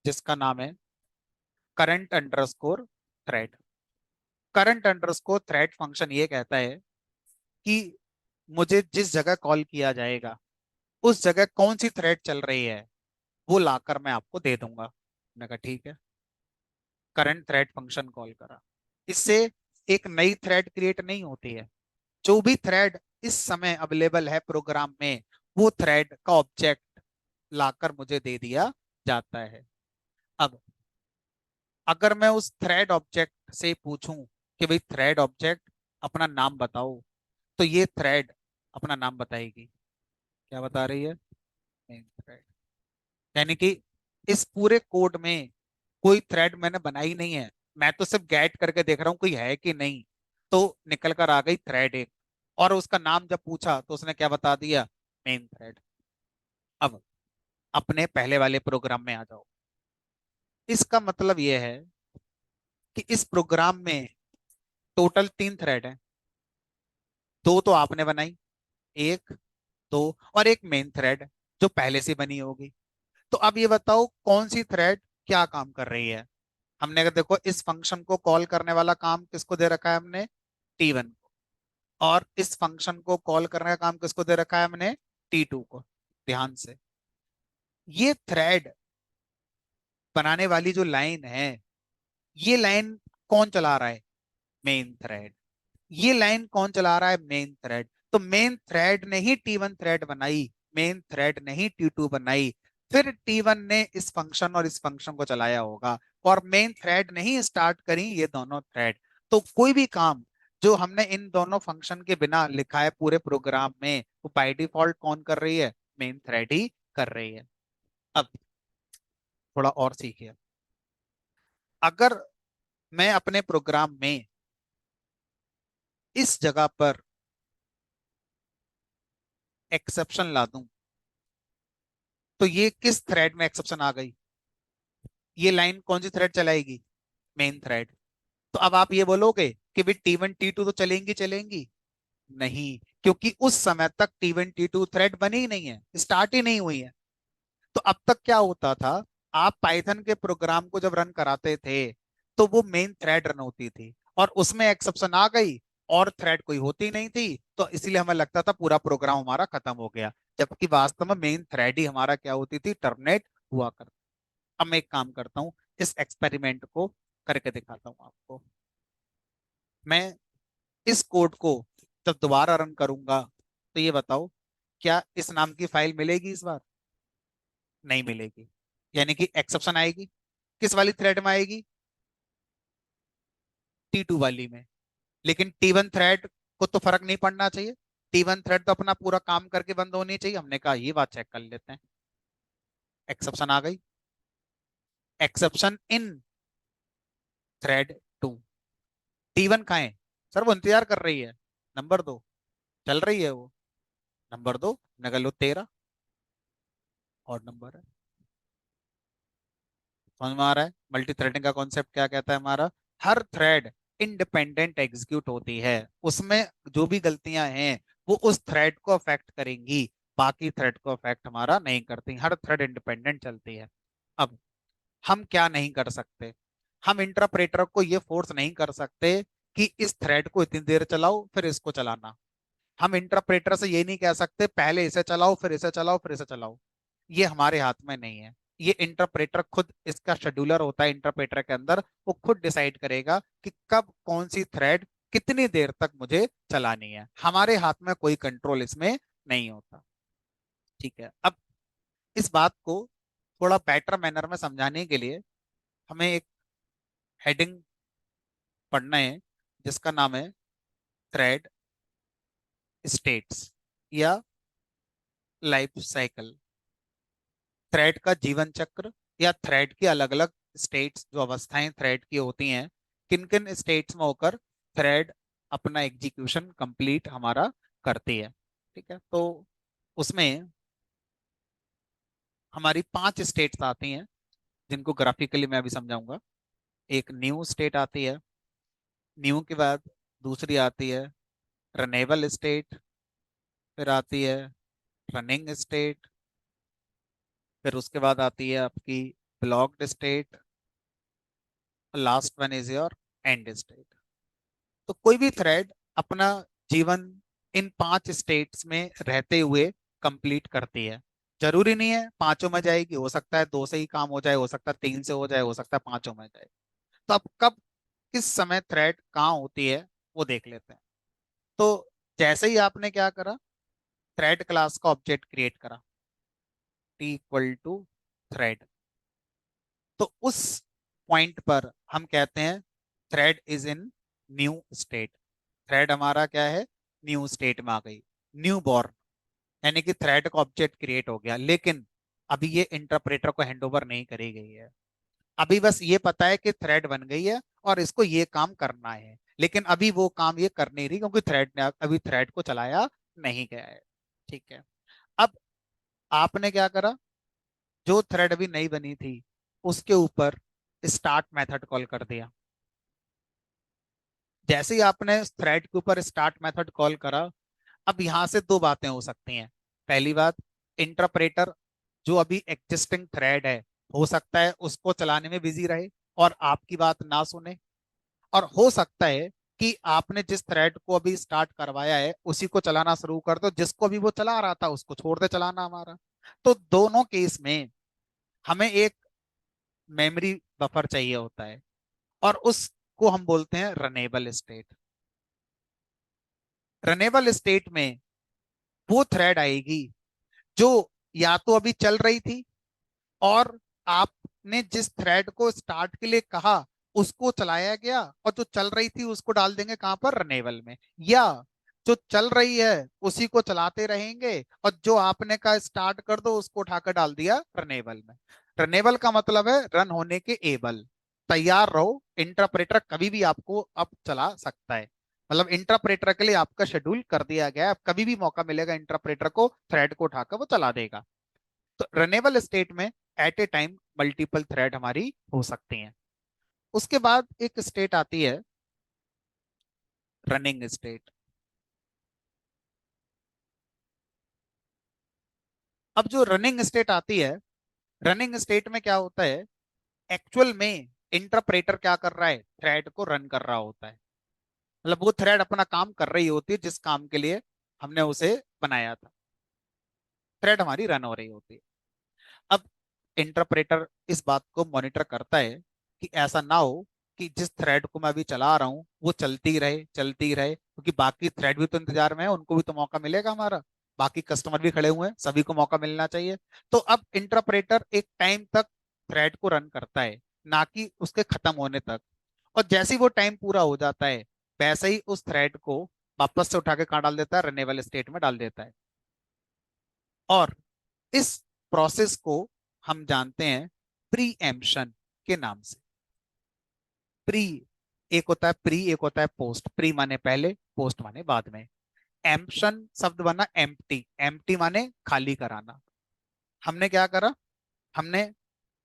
जिसका नाम है current underscore thread. Current underscore thread function ये कहता है कि मुझे जिस जगह कॉल किया जाएगा उस जगह कौन सी थ्रेड चल रही है वो लाकर मैं आपको दे दूंगा। मैंने कहा ठीक है, करंट थ्रेड फंक्शन कॉल करा। इससे एक नई थ्रेड क्रिएट नहीं होती है, जो भी थ्रेड इस समय अवेलेबल है प्रोग्राम में वो थ्रेड का ऑब्जेक्ट लाकर मुझे दे दिया जाता है। अब अगर मैं उस थ्रेड ऑब्जेक्ट से पूछूं कि भाई थ्रेड ऑब्जेक्ट अपना नाम बताओ, तो ये थ्रेड अपना नाम बताएगी। क्या बता रही है, मेन थ्रेड। यानी कि इस पूरे कोड में कोई थ्रेड मैंने बनाई नहीं है, मैं तो सिर्फ गेट करके देख रहा हूँ कोई है कि नहीं। तो निकल कर आ गई थ्रेड एक, और उसका नाम जब पूछा तो उसने क्या बता दिया, मेन थ्रेड। अब अपने पहले वाले प्रोग्राम में आ जाओ। इसका मतलब यह है कि इस प्रोग्राम में टोटल 3 थ्रेड है, दो तो आपने बनाई, एक, दो, और एक मेन थ्रेड जो पहले से बनी होगी। तो अब ये बताओ कौन सी थ्रेड क्या काम कर रही है। हमने अगर देखो इस फंक्शन को कॉल करने वाला काम किसको दे रखा है हमने, T1 को, और इस फंक्शन को कॉल करने का काम किसको दे रखा है हमने, T2 को। ध्यान से, ये थ्रेड बनाने वाली जो लाइन है, ये लाइन कौन चला रहा है, मेन थ्रेड। ये लाइन कौन चला रहा है, मेन थ्रेड। तो मेन थ्रेड ने ही T1 थ्रेड बनाई, मेन थ्रेड ने ही T2 बनाई। फिर T1 ने इस फंक्शन और इस फंक्शन को चलाया होगा, और मेन थ्रेड ने ही स्टार्ट करी ये दोनों थ्रेड। तो कोई भी काम जो हमने इन दोनों फंक्शन के बिना लिखा है पूरे प्रोग्राम में, वो बाय डिफॉल्ट कौन कर रही है, मेन थ्रेड ही कर रही है। अब थोड़ा और सीखिए। अगर मैं अपने प्रोग्राम में इस जगह पर एक्सेप्शन ला दूं, तो ये किस थ्रेड में एक्सेप्शन आ गई, ये लाइन कौन सी थ्रेड चलाएगी, मेन थ्रेड। तो अब आप ये बोलोगे कि भी T1 T2 तो चलेंगी चलेंगी, नहीं, क्योंकि उस समय तक T1 T2 थ्रेड बनी ही नहीं है, स्टार्ट ही नहीं हुई है। तो अब तक क्या होता था, आप पाइथन के प्रोग्राम को जब रन कराते थे तो वो मेन थ्रेड रन होती थी, और उसमें एक्सेप्शन आ गई और थ्रेड कोई होती नहीं थी, तो इसीलिए हमें लगता था पूरा प्रोग्राम हमारा खत्म हो गया, जबकि वास्तव में मेन थ्रेड ही हमारा क्या होती थी, टर्मिनेट हुआ करती। अब मैं एक काम करता हूँ, इस एक्सपेरिमेंट को करके दिखाता हूँ आपको। मैं इस कोड को जब दोबारा रन करूंगा तो ये बताओ, क्या इस नाम की फाइल मिलेगी इस बार, नहीं मिलेगी। यानी कि एक्सेप्शन आएगी किस वाली थ्रेड में आएगी, T2 वाली में। लेकिन T1 थ्रेड को तो फर्क नहीं पड़ना चाहिए, T1 थ्रेड तो अपना पूरा काम करके बंद होनी चाहिए। हमने कहा ये बात चेक कर लेते हैं, एक्सेप्शन आ गई, एक्सेप्शन इन थ्रेड 2। T1 कहाँ है, सर वो इंतजार कर रही है, नंबर दो, चल रही है वो, नंबर दो, नगर लो 13, और नंबर है। समझ में आ रहा है मल्टी थ्रेडिंग का कॉन्सेप्ट क्या कहता है हमारा, हर थ्रेड इंडिपेंडेंट एग्जीक्यूट होती है, उसमें जो भी गलतियां हैं वो उस थ्रेड को अफेक्ट करेंगी। बाकी थ्रेड को अफेक्ट हमारा नहीं करती, हर थ्रेड इंडिपेंडेंट चलती है। अब हम क्या नहीं कर सकते, हम इंटरप्रेटर को ये फोर्स नहीं कर सकते कि इस थ्रेड को इतनी देर चलाओ फिर इसको चलाना। हम इंटरप्रेटर से ये नहीं कह सकते पहले इसे चलाओ फिर इसे चलाओ फिर इसे चलाओ, ये हमारे हाथ में नहीं है। ये इंटरप्रेटर खुद, इसका शेड्यूलर होता है इंटरप्रेटर के अंदर, वो खुद डिसाइड करेगा कि कब कौन सी थ्रेड कितनी देर तक मुझे चलानी है। हमारे हाथ में कोई कंट्रोल इसमें नहीं होता। ठीक है, अब इस बात को थोड़ा बेटर मैनर में समझाने के लिए हमें एक हेडिंग पढ़ना है जिसका नाम है थ्रेड स्टेट्स या लाइफ साइकिल। थ्रेड का जीवन चक्र या थ्रेड की अलग अलग स्टेट्स, जो अवस्थाएं थ्रेड की होती हैं, किन किन स्टेट्स में होकर थ्रेड अपना एग्जीक्यूशन कंप्लीट हमारा करती है। ठीक है, तो उसमें हमारी 5 स्टेट्स आती हैं जिनको ग्राफिकली मैं अभी समझाऊंगा। एक न्यू स्टेट आती है, न्यू के बाद दूसरी आती है रनेबल स्टेट, फिर आती है रनिंग स्टेट, फिर उसके बाद आती है आपकी blocked state, last one is your and state. तो कोई भी थ्रेड अपना जीवन इन 5 स्टेट्स में रहते हुए कंप्लीट करती है। जरूरी नहीं है पांचों में जाएगी, हो सकता है 2 से ही काम हो जाए, हो सकता है 3 से हो जाए, हो सकता है 5 में जाए। तो अब कब किस समय थ्रेड कहाँ होती है वो देख लेते हैं। तो जैसे ही आपने क्या करा, थ्रेड क्लास का ऑब्जेक्ट क्रिएट करा, टी इक्वल टू थ्रेड, तो उस पॉइंट पर हम कहते हैं thread is in new state. Thread हमारा क्या है, न्यू स्टेट में आ गई, न्यू बॉर्न, यानी कि थ्रेड का ऑब्जेक्ट क्रिएट हो गया। लेकिन अभी ये इंटरप्रेटर को हैंडओवर नहीं करी गई है, अभी बस ये पता है कि थ्रेड बन गई है और इसको ये काम करना है, लेकिन अभी वो काम ये कर नहीं रही क्योंकि थ्रेड ने अभी थ्रेड को चलाया नहीं गया है। ठीक है, अब आपने क्या करा, जो थ्रेड अभी नहीं बनी थी उसके ऊपर स्टार्ट मेथड कॉल कर दिया। जैसे ही आपने थ्रेड के ऊपर स्टार्ट मेथड कॉल करा, अब यहां से 2 बातें हो सकती हैं। पहली बात, इंटरप्रेटर जो अभी एग्जिस्टिंग थ्रेड है, हो सकता है उसको चलाने में बिजी रहे और आपकी बात ना सुने, और हो सकता है कि आपने जिस थ्रेड को अभी स्टार्ट करवाया है उसी को चलाना शुरू कर दो, जिसको अभी वो चला रहा था उसको छोड़ दे चलाना हमारा। तो दोनों केस में हमें एक मेमोरी बफर चाहिए होता है और उसको हम बोलते हैं रनेबल स्टेट। रनेबल स्टेट में वो थ्रेड आएगी जो या तो अभी चल रही थी और आपने जिस थ्रेड को स्टार्ट के लिए कहा उसको चलाया गया, और जो चल रही थी उसको डाल देंगे कहां पर, रनेबल में। या जो चल रही है उसी को चलाते रहेंगे और जो आपने कहा स्टार्ट कर दो उसको उठाकर डाल दिया रनेबल में। रनेबल का मतलब है रन होने के एबल, तैयार रहो, इंटरप्रेटर कभी भी आपको अब चला सकता है। मतलब इंटरप्रेटर के लिए आपका शेड्यूल कर दिया गया है, अब कभी भी मौका मिलेगा इंटरप्रेटर को थ्रेड को उठाकर वो चला देगा। तो रनेबल स्टेट में at a time multiple thread हमारी हो सकती हैं। उसके बाद एक स्टेट आती है रनिंग स्टेट। अब जो रनिंग स्टेट आती है, रनिंग स्टेट में क्या होता है, एक्चुअल में इंटरप्रेटर क्या कर रहा है, थ्रेड को रन कर रहा होता है। मतलब वो थ्रेड अपना काम कर रही होती है जिस काम के लिए हमने उसे बनाया था, थ्रेड हमारी रन हो रही होती है। अब इंटरप्रेटर इस बात को मॉनिटर करता है कि ऐसा ना हो कि जिस थ्रेड को मैं अभी चला रहा हूँ वो चलती रहे, क्योंकि बाकी थ्रेड भी तो इंतजार में है, उनको भी तो मौका मिलेगा हमारा, बाकी कस्टमर भी खड़े हुए हैं, सभी को मौका मिलना चाहिए। तो अब इंटरप्रेटर एक टाइम तक थ्रेड को रन करता है, ना कि उसके खत्म होने तक। और जैसे ही वो टाइम पूरा हो जाता है वैसे ही उस थ्रेड को वापस से उठा के कहाँ डाल देता है, रनेबल स्टेट में डाल देता है। और इस प्रोसेस को हम जानते हैं प्री एम्पशन के नाम से। प्री, एक होता है प्री, एक होता है पोस्ट। प्री माने पहले, पोस्ट माने बाद में। एम्पशन शब्द बना एम्प्टी, एम्प्टी माने खाली कराना। हमने क्या करा, हमने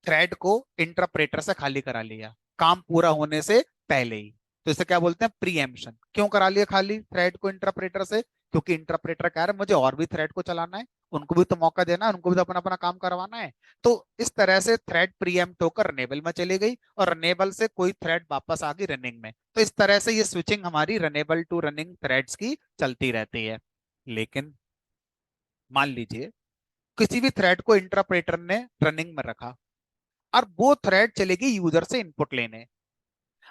थ्रेड को इंटरप्रेटर से खाली करा लिया काम पूरा होने से पहले ही। तो इसे क्या बोलते हैं, प्री एम्पशन। क्यों करा लिया खाली थ्रेड को इंटरप्रेटर से, क्योंकि इंटरप्रेटर कह रहा है मुझे और भी थ्रेड को चलाना है उनको भी तो मौका देना है, उनको भी तो अपना अपना काम करवाना है। तो इस तरह से थ्रेड प्रीएम्प्ट होकर रनेबल में चली गई, और रनेबल से कोई थ्रेड वापस आ गई रनिंग में। तो इस तरह से ये स्विचिंग हमारी रनेबल टू रनिंग थ्रेड्स की चलती रहती है। लेकिन मान लीजिए किसी भी थ्रेड को इंटरप्रेटर ने रनिंग में रखा, और वो थ्रेड चलेगी यूजर से इनपुट लेने।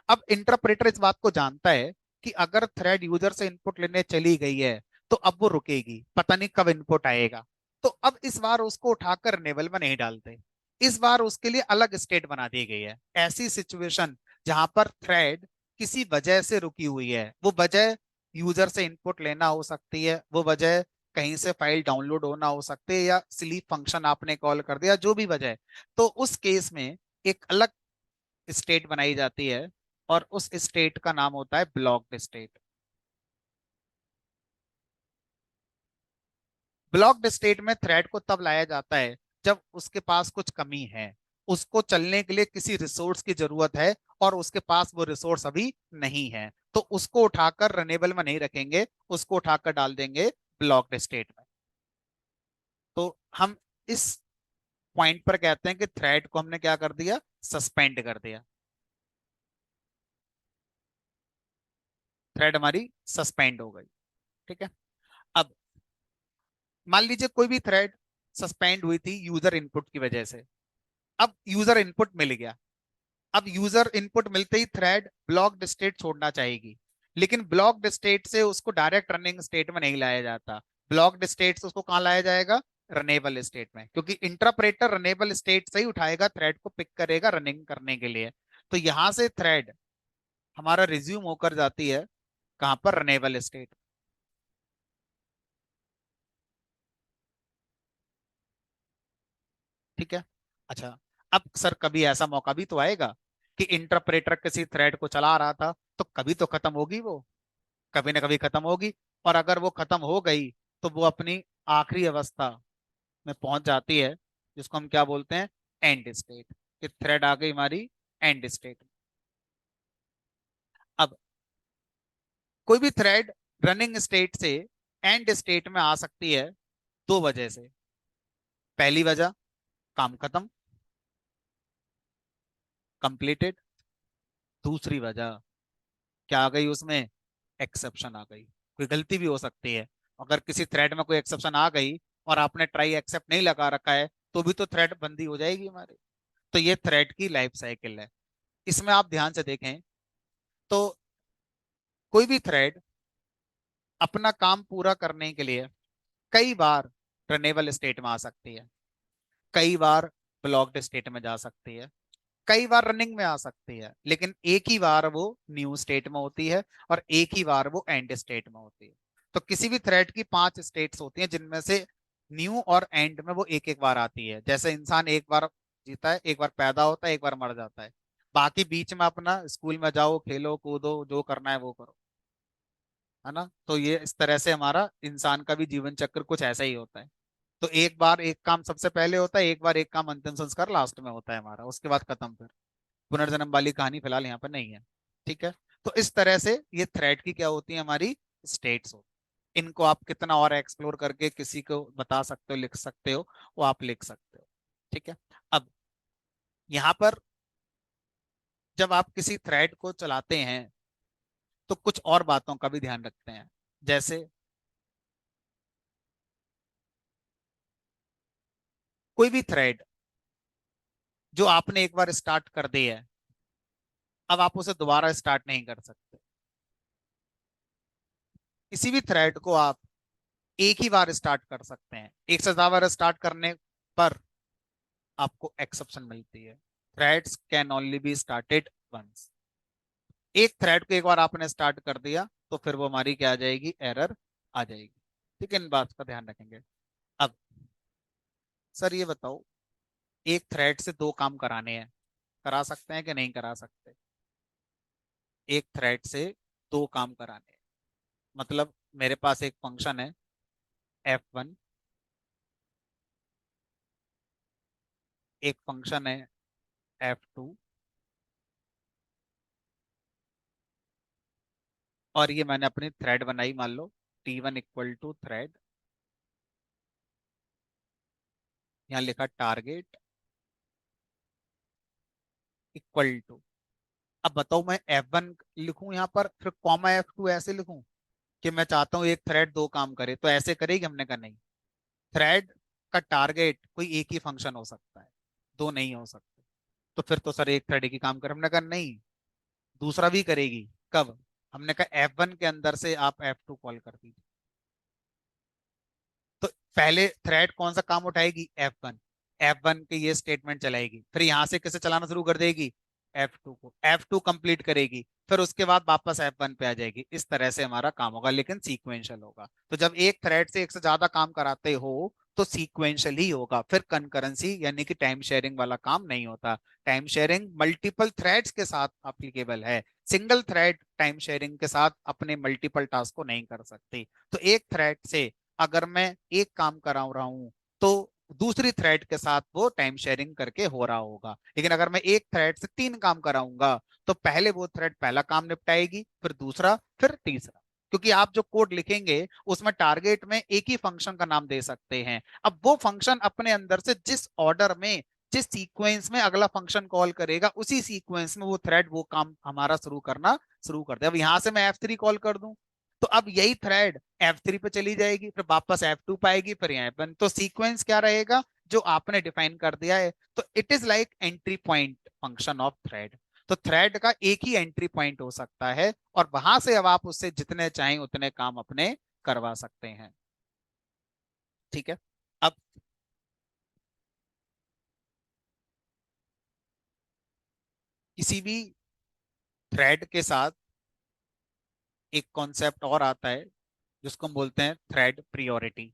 अब इंटरप्रेटर इस बात को जानता है कि अगर थ्रेड यूजर से इनपुट लेने चली गई है तो अब वो रुकेगी, पता नहीं कब इनपुट आएगा। तो अब इस बार उसको उठाकर नेवल में नहीं डालते, इस बार उसके लिए अलग स्टेट बना दी गई है। ऐसी सिचुएशन जहां पर थ्रेड किसी वजह से रुकी हुई है, वो वजह यूजर से इनपुट लेना हो सकती है, वो वजह कहीं से फाइल डाउनलोड होना हो सकती है, या स्लीप फंक्शन आपने कॉल कर दिया, जो भी वजह है। तो उस केस में एक अलग स्टेट बनाई जाती है, और उस स्टेट का नाम होता है ब्लॉक्ड स्टेट। ब्लॉक्ड स्टेट में थ्रेड को तब लाया जाता है जब उसके पास कुछ कमी है, उसको चलने के लिए किसी रिसोर्स की जरूरत है, और उसके पास वो रिसोर्स अभी नहीं है। तो उसको उठाकर रनेबल में नहीं रखेंगे, उसको उठाकर डाल देंगे ब्लॉक्ड स्टेट में। तो हम इस पॉइंट पर कहते हैं कि थ्रेड को हमने क्या कर दिया, सस्पेंड कर दिया। थ्रेड हमारी सस्पेंड हो गई। ठीक है। अब मान लीजिए कोई भी थ्रेड सस्पेंड हुई थी यूजर इनपुट की वजह से। अब यूजर इनपुट मिल गया। अब यूजर इनपुट मिलते ही थ्रेड ब्लॉक्ड स्टेट छोड़ना चाहेगी, लेकिन ब्लॉक्ड स्टेट से उसको डायरेक्ट रनिंग स्टेट में नहीं लाया जाता। ब्लॉक्ड स्टेट से उसको कहाँ लाया जाएगा, रनेबल स्टेट में, क्योंकि इंटरप्रेटर रनेबल स्टेट से ही उठाएगा, थ्रेड को पिक करेगा रनिंग करने के लिए। तो यहां से थ्रेड हमारा रिज्यूम होकर जाती है कहां पर, रनेबल स्टेट। ठीक है। अच्छा, अब सर कभी ऐसा मौका भी तो आएगा कि इंटरप्रेटर किसी थ्रेड को चला रहा था, तो कभी तो खत्म होगी वो, कभी ना कभी खत्म होगी। और अगर वो खत्म हो गई तो वो अपनी आखिरी अवस्था में पहुंच जाती है, जिसको हम क्या बोलते हैं, एंड स्टेट। कि थ्रेड आ गई हमारी एंड स्टेट। अब कोई भी थ्रेड रनिंग स्टेट से एंड स्टेट में आ सकती है दो वजह से। पहली वजह, काम खत्म, कंप्लीटेड। दूसरी वजह क्या आ गई उसमें, एक्सेप्शन आ गई, कोई गलती भी हो सकती है। अगर किसी थ्रेड में कोई एक्सेप्शन आ गई और आपने ट्राई एक्सेप्ट नहीं लगा रखा है, तो भी तो थ्रेड बंदी हो जाएगी हमारी। तो ये थ्रेड की लाइफ साइकिल है। इसमें आप ध्यान से देखें तो कोई भी थ्रेड अपना काम पूरा करने के लिए कई बार रनेबल स्टेट में आ सकती है, कई बार ब्लॉक्ड स्टेट में जा सकती है, कई बार रनिंग में आ सकती है, लेकिन एक ही बार वो न्यू स्टेट में होती है, और एक ही बार वो एंड स्टेट में होती है। तो किसी भी थ्रेड की पांच स्टेट्स होती हैं, जिनमें से न्यू और एंड में वो एक एक बार आती है। जैसे इंसान एक बार जीता है, एक बार पैदा होता है, एक बार मर जाता है। बाकी बीच में अपना स्कूल में जाओ, खेलो कूदो, जो करना है वो करो, है ना। तो ये इस तरह से हमारा इंसान का भी जीवन चक्र कुछ ऐसा ही होता है। तो एक बार एक काम सबसे पहले होता है, एक बार एक काम अंतिम संस्कार लास्ट में होता है हमारा, उसके बाद खत्म। फिर पुनर्जन्म वाली कहानी फिलहाल यहाँ पर नहीं है। ठीक है। तो इस तरह से ये थ्रेड की क्या होती है, हमारी स्टेट्स होती हैं। इनको आप कितना और एक्सप्लोर करके किसी को बता सकते हो, लिख सकते हो, वो आप लिख सकते हो। ठीक है। अब यहाँ पर जब आप किसी थ्रेड को चलाते हैं तो कुछ और बातों का भी ध्यान रखते हैं। जैसे कोई भी थ्रेड जो आपने एक बार स्टार्ट कर दी है, अब आप उसे दोबारा स्टार्ट नहीं कर सकते। किसी भी थ्रेड को आप एक ही बार स्टार्ट कर सकते हैं, एक से ज्यादा बार स्टार्ट करने पर आपको एक्सेप्शन मिलती है। Threads can only be started once. एक थ्रेड को एक बार आपने स्टार्ट कर दिया तो फिर वो हमारी क्या आ जाएगी, एरर आ जाएगी। ठीक है, इन बात का ध्यान रखेंगे। अब सर ये बताओ, एक थ्रेड से दो काम कराने हैं, करा सकते हैं कि नहीं करा सकते। एक थ्रेड से दो काम कराने हैं, मतलब मेरे पास एक फंक्शन है F1, एक फंक्शन है F2, और ये मैंने अपनी थ्रेड बनाई, मान लो T1 इक्वल टू थ्रेड यहाँ लिखा टारगेट इक्वल टू, अब बताओ मैं F1 लिखूं यहाँ पर फिर कॉमा F2 ऐसे लिखूं कि मैं चाहता हूँ एक थ्रेड दो काम करे, तो ऐसे करेगी? हमने कहा नहीं, थ्रेड का टारगेट कोई एक ही फंक्शन हो सकता है, दो नहीं हो सकते। तो फिर तो सर एक थ्रेड एक ही काम करे, हमने कहा नहीं, दूसरा भी करेगी। कब? हमने कहा F1 के अंदर से आप F2 कॉल कर दीजिए। तो पहले थ्रेड कौन सा काम उठाएगी? F1। F1 के ये स्टेटमेंट चलाएगी, फिर यहां से किसे चलाना शुरू कर देगी? F2 को। F2 कंप्लीट करेगी, फिर उसके बाद वापस F1 पे आ जाएगी। इस तरह से हमारा काम होगा, लेकिन सीक्वेंशियल होगा। तो जब एक थ्रेड से एक से ज्यादा काम कराते हो तो सीक्वेंशियल ही होगा, फिर कंकरेंसी यानी कि टाइम शेयरिंग वाला काम नहीं होता। टाइम शेयरिंग मल्टीपल थ्रेड्स के साथ अप्लीकेबल है, सिंगल थ्रेड टाइम शेयरिंग के साथ अपने मल्टीपल टास्क को नहीं कर सकती। तो एक थ्रेड से अगर मैं एक काम करा रहा हूं तो दूसरी थ्रेड के साथ वो टाइम शेयरिंग करके हो रहा होगा। लेकिन अगर मैं एक थ्रेड से तीन काम कराऊंगा तो पहले वो थ्रेड पहला काम निपटाएगी, फिर दूसरा, फिर तीसरा। क्योंकि आप जो कोड लिखेंगे उसमें टारगेट में एक ही फंक्शन का नाम दे सकते हैं। अब वो फंक्शन अपने अंदर से जिस ऑर्डर में, जिस सीक्वेंस में अगला फंक्शन कॉल करेगा, उसी सीक्वेंस में वो थ्रेड वो काम हमारा शुरू करना शुरू कर दे। अब यहां से मैं F3 कॉल कर दूं तो अब यही थ्रेड F3 पे चली जाएगी, फिर वापस F2 पाएगी, फिर यहाँ F1। तो सीक्वेंस क्या रहेगा जो आपने डिफाइन कर दिया है? तो it is like entry point function of thread. तो थ्रेड का एक ही एंट्री पॉइंट हो सकता है, और वहां से अब आप उससे जितने चाहें उतने काम अपने करवा सकते हैं। ठीक है। अब किसी भी थ्रेड के साथ एक कॉन्सेप्ट और आता है जिसको हम बोलते हैं थ्रेड प्रियोरिटी।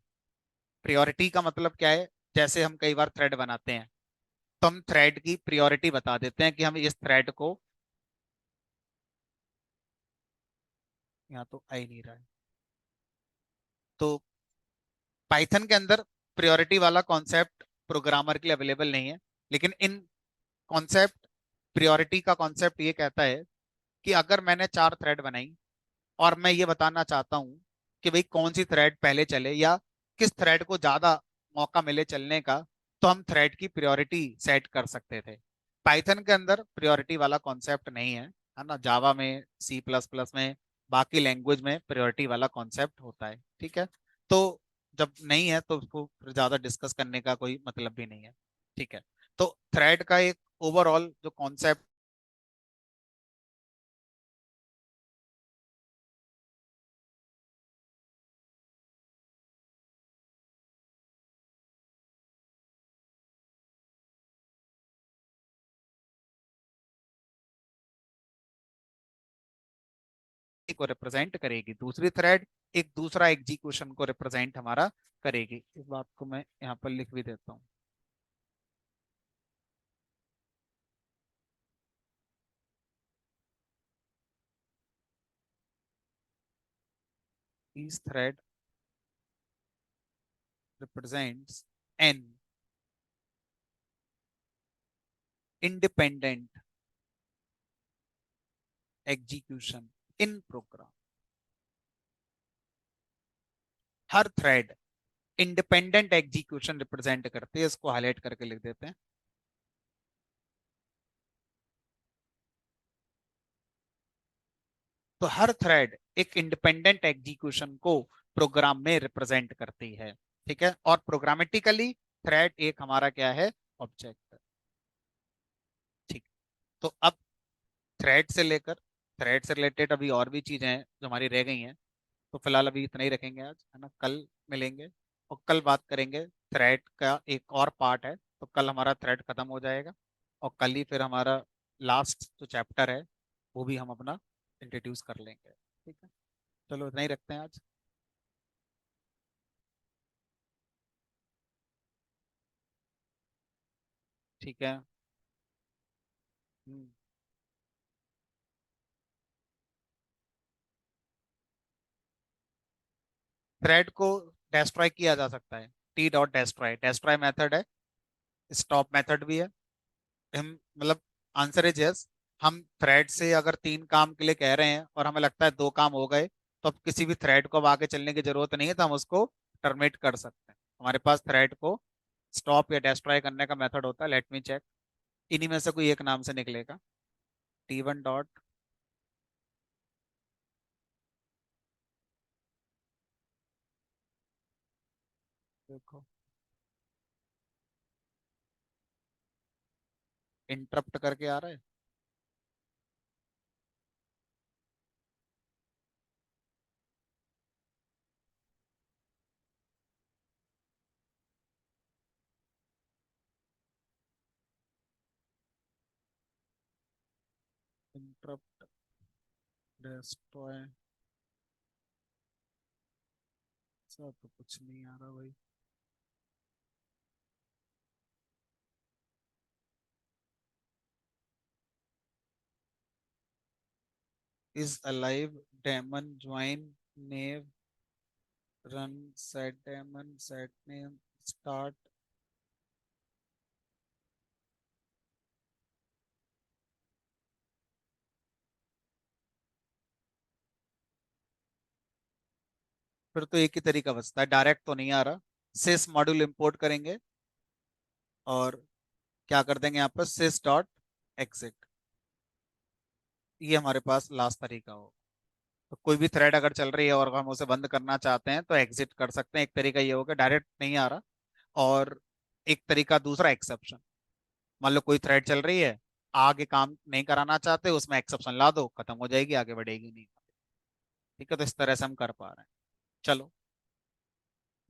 प्रियोरिटी का मतलब क्या है? जैसे हम कई बार थ्रेड बनाते हैं तो हम थ्रेड की प्रियोरिटी बता देते हैं कि हम इस थ्रेड को, यहाँ तो आ ही नहीं रहा है, तो पाइथन के अंदर प्रियोरिटी वाला कॉन्सेप्ट प्रोग्रामर के लिए अवेलेबल नहीं है। लेकिन इन कॉन्सेप्ट, प्रियोरिटी का कॉन्सेप्ट ये कहता है कि अगर मैंने चार थ्रेड बनाई और मैं ये बताना चाहता हूँ कि भाई कौन सी थ्रेड पहले चले या किस थ्रेड को ज्यादा मौका मिले चलने का, तो हम थ्रेड की प्रायोरिटी सेट कर सकते थे। पाइथन के अंदर प्रायोरिटी वाला कॉन्सेप्ट नहीं है ना? जावा में, C++ में, बाकी लैंग्वेज में प्रायोरिटी वाला कॉन्सेप्ट होता है। ठीक है। तो जब नहीं है तो उसको फिर ज्यादा डिस्कस करने का कोई मतलब भी नहीं है। ठीक है। तो थ्रेड का एक ओवरऑल जो कॉन्सेप्ट को रिप्रेजेंट करेगी, दूसरी थ्रेड एक दूसरा एग्जीक्यूशन को रिप्रेजेंट हमारा करेगी। इस बात को मैं यहाँ पर लिख भी देता हूँ। each thread represents an independent execution in program। Her thread independent execution represent करती है, इसको हाईलाइट करके लिख देते हैं। तो हर थ्रेड एक इंडिपेंडेंट एग्जीक्यूशन को प्रोग्राम में रिप्रेजेंट करती है। ठीक है। और प्रोग्रामेटिकली थ्रेड एक हमारा क्या है? ऑब्जेक्ट। ठीक। तो अब थ्रेड से रिलेटेड अभी और भी चीजें हैं जो हमारी रह गई हैं, तो फिलहाल अभी इतना ही रखेंगे आज, है ना? कल मिलेंगे और कल बात करेंगे। थ्रेड का एक और पार्ट है, तो कल हमारा थ्रेड खत्म हो जाएगा और कल ही फिर हमारा लास्ट जो चैप्टर है वो भी हम अपना इंट्रोड्यूस कर लेंगे। ठीक है। चलो इतना ही रखते हैं आज। ठीक है। हम्म। थ्रेड को डेस्ट्रॉय किया जा सकता है। T.destroy डेस्ट्रॉय मेथड है, स्टॉप मेथड भी है। हम मतलब आंसर इज यस। हम थ्रेड से अगर तीन काम के लिए कह रहे हैं और हमें लगता है दो काम हो गए, तो अब किसी भी थ्रेड को अब आगे चलने की जरूरत नहीं है, तो हम उसको टर्मिनेट कर सकते हैं। हमारे पास थ्रेड को स्टॉप या डिस्ट्रॉय करने का मेथड होता है, लेट मी चेक। इन्हीं में से कोई एक नाम से निकलेगा। T1 डॉट, देखो, इंटरप्ट करके आ रहा है। इंटरप्ट, डिस्ट्रॉय, ऐसा तो कुछ नहीं आ रहा भाई। इज अलाइव, डेमन ज्वाइन, नेव, run, set daemon, set name, start. फिर तो एक ही तरीका बचता है, डायरेक्ट तो नहीं आ रहा। सिस मॉड्यूल इंपोर्ट करेंगे और क्या कर देंगे यहाँ पर, सिस डॉट एग्जिट। ये हमारे पास लास्ट तरीका हो। तो कोई भी थ्रेड अगर चल रही है और हम उसे बंद करना चाहते हैं तो एग्जिट कर सकते हैं। एक तरीका ये होगा, डायरेक्ट नहीं आ रहा। और एक तरीका दूसरा, एक्सेप्शन। मान लो कोई थ्रेड चल रही है, आगे काम नहीं कराना चाहते, उसमें एक्सेप्शन ला दो, खत्म हो जाएगी, आगे बढ़ेगी नहीं। ठीक है, तो इस तरह से हम कर पा रहे हैं। चलो,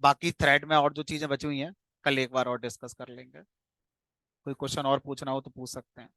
बाकी थ्रेड में और जो चीजें बची हुई हैं, कल एक बार और डिस्कस कर लेंगे। कोई क्वेश्चन और पूछना हो तो पूछ सकते हैं।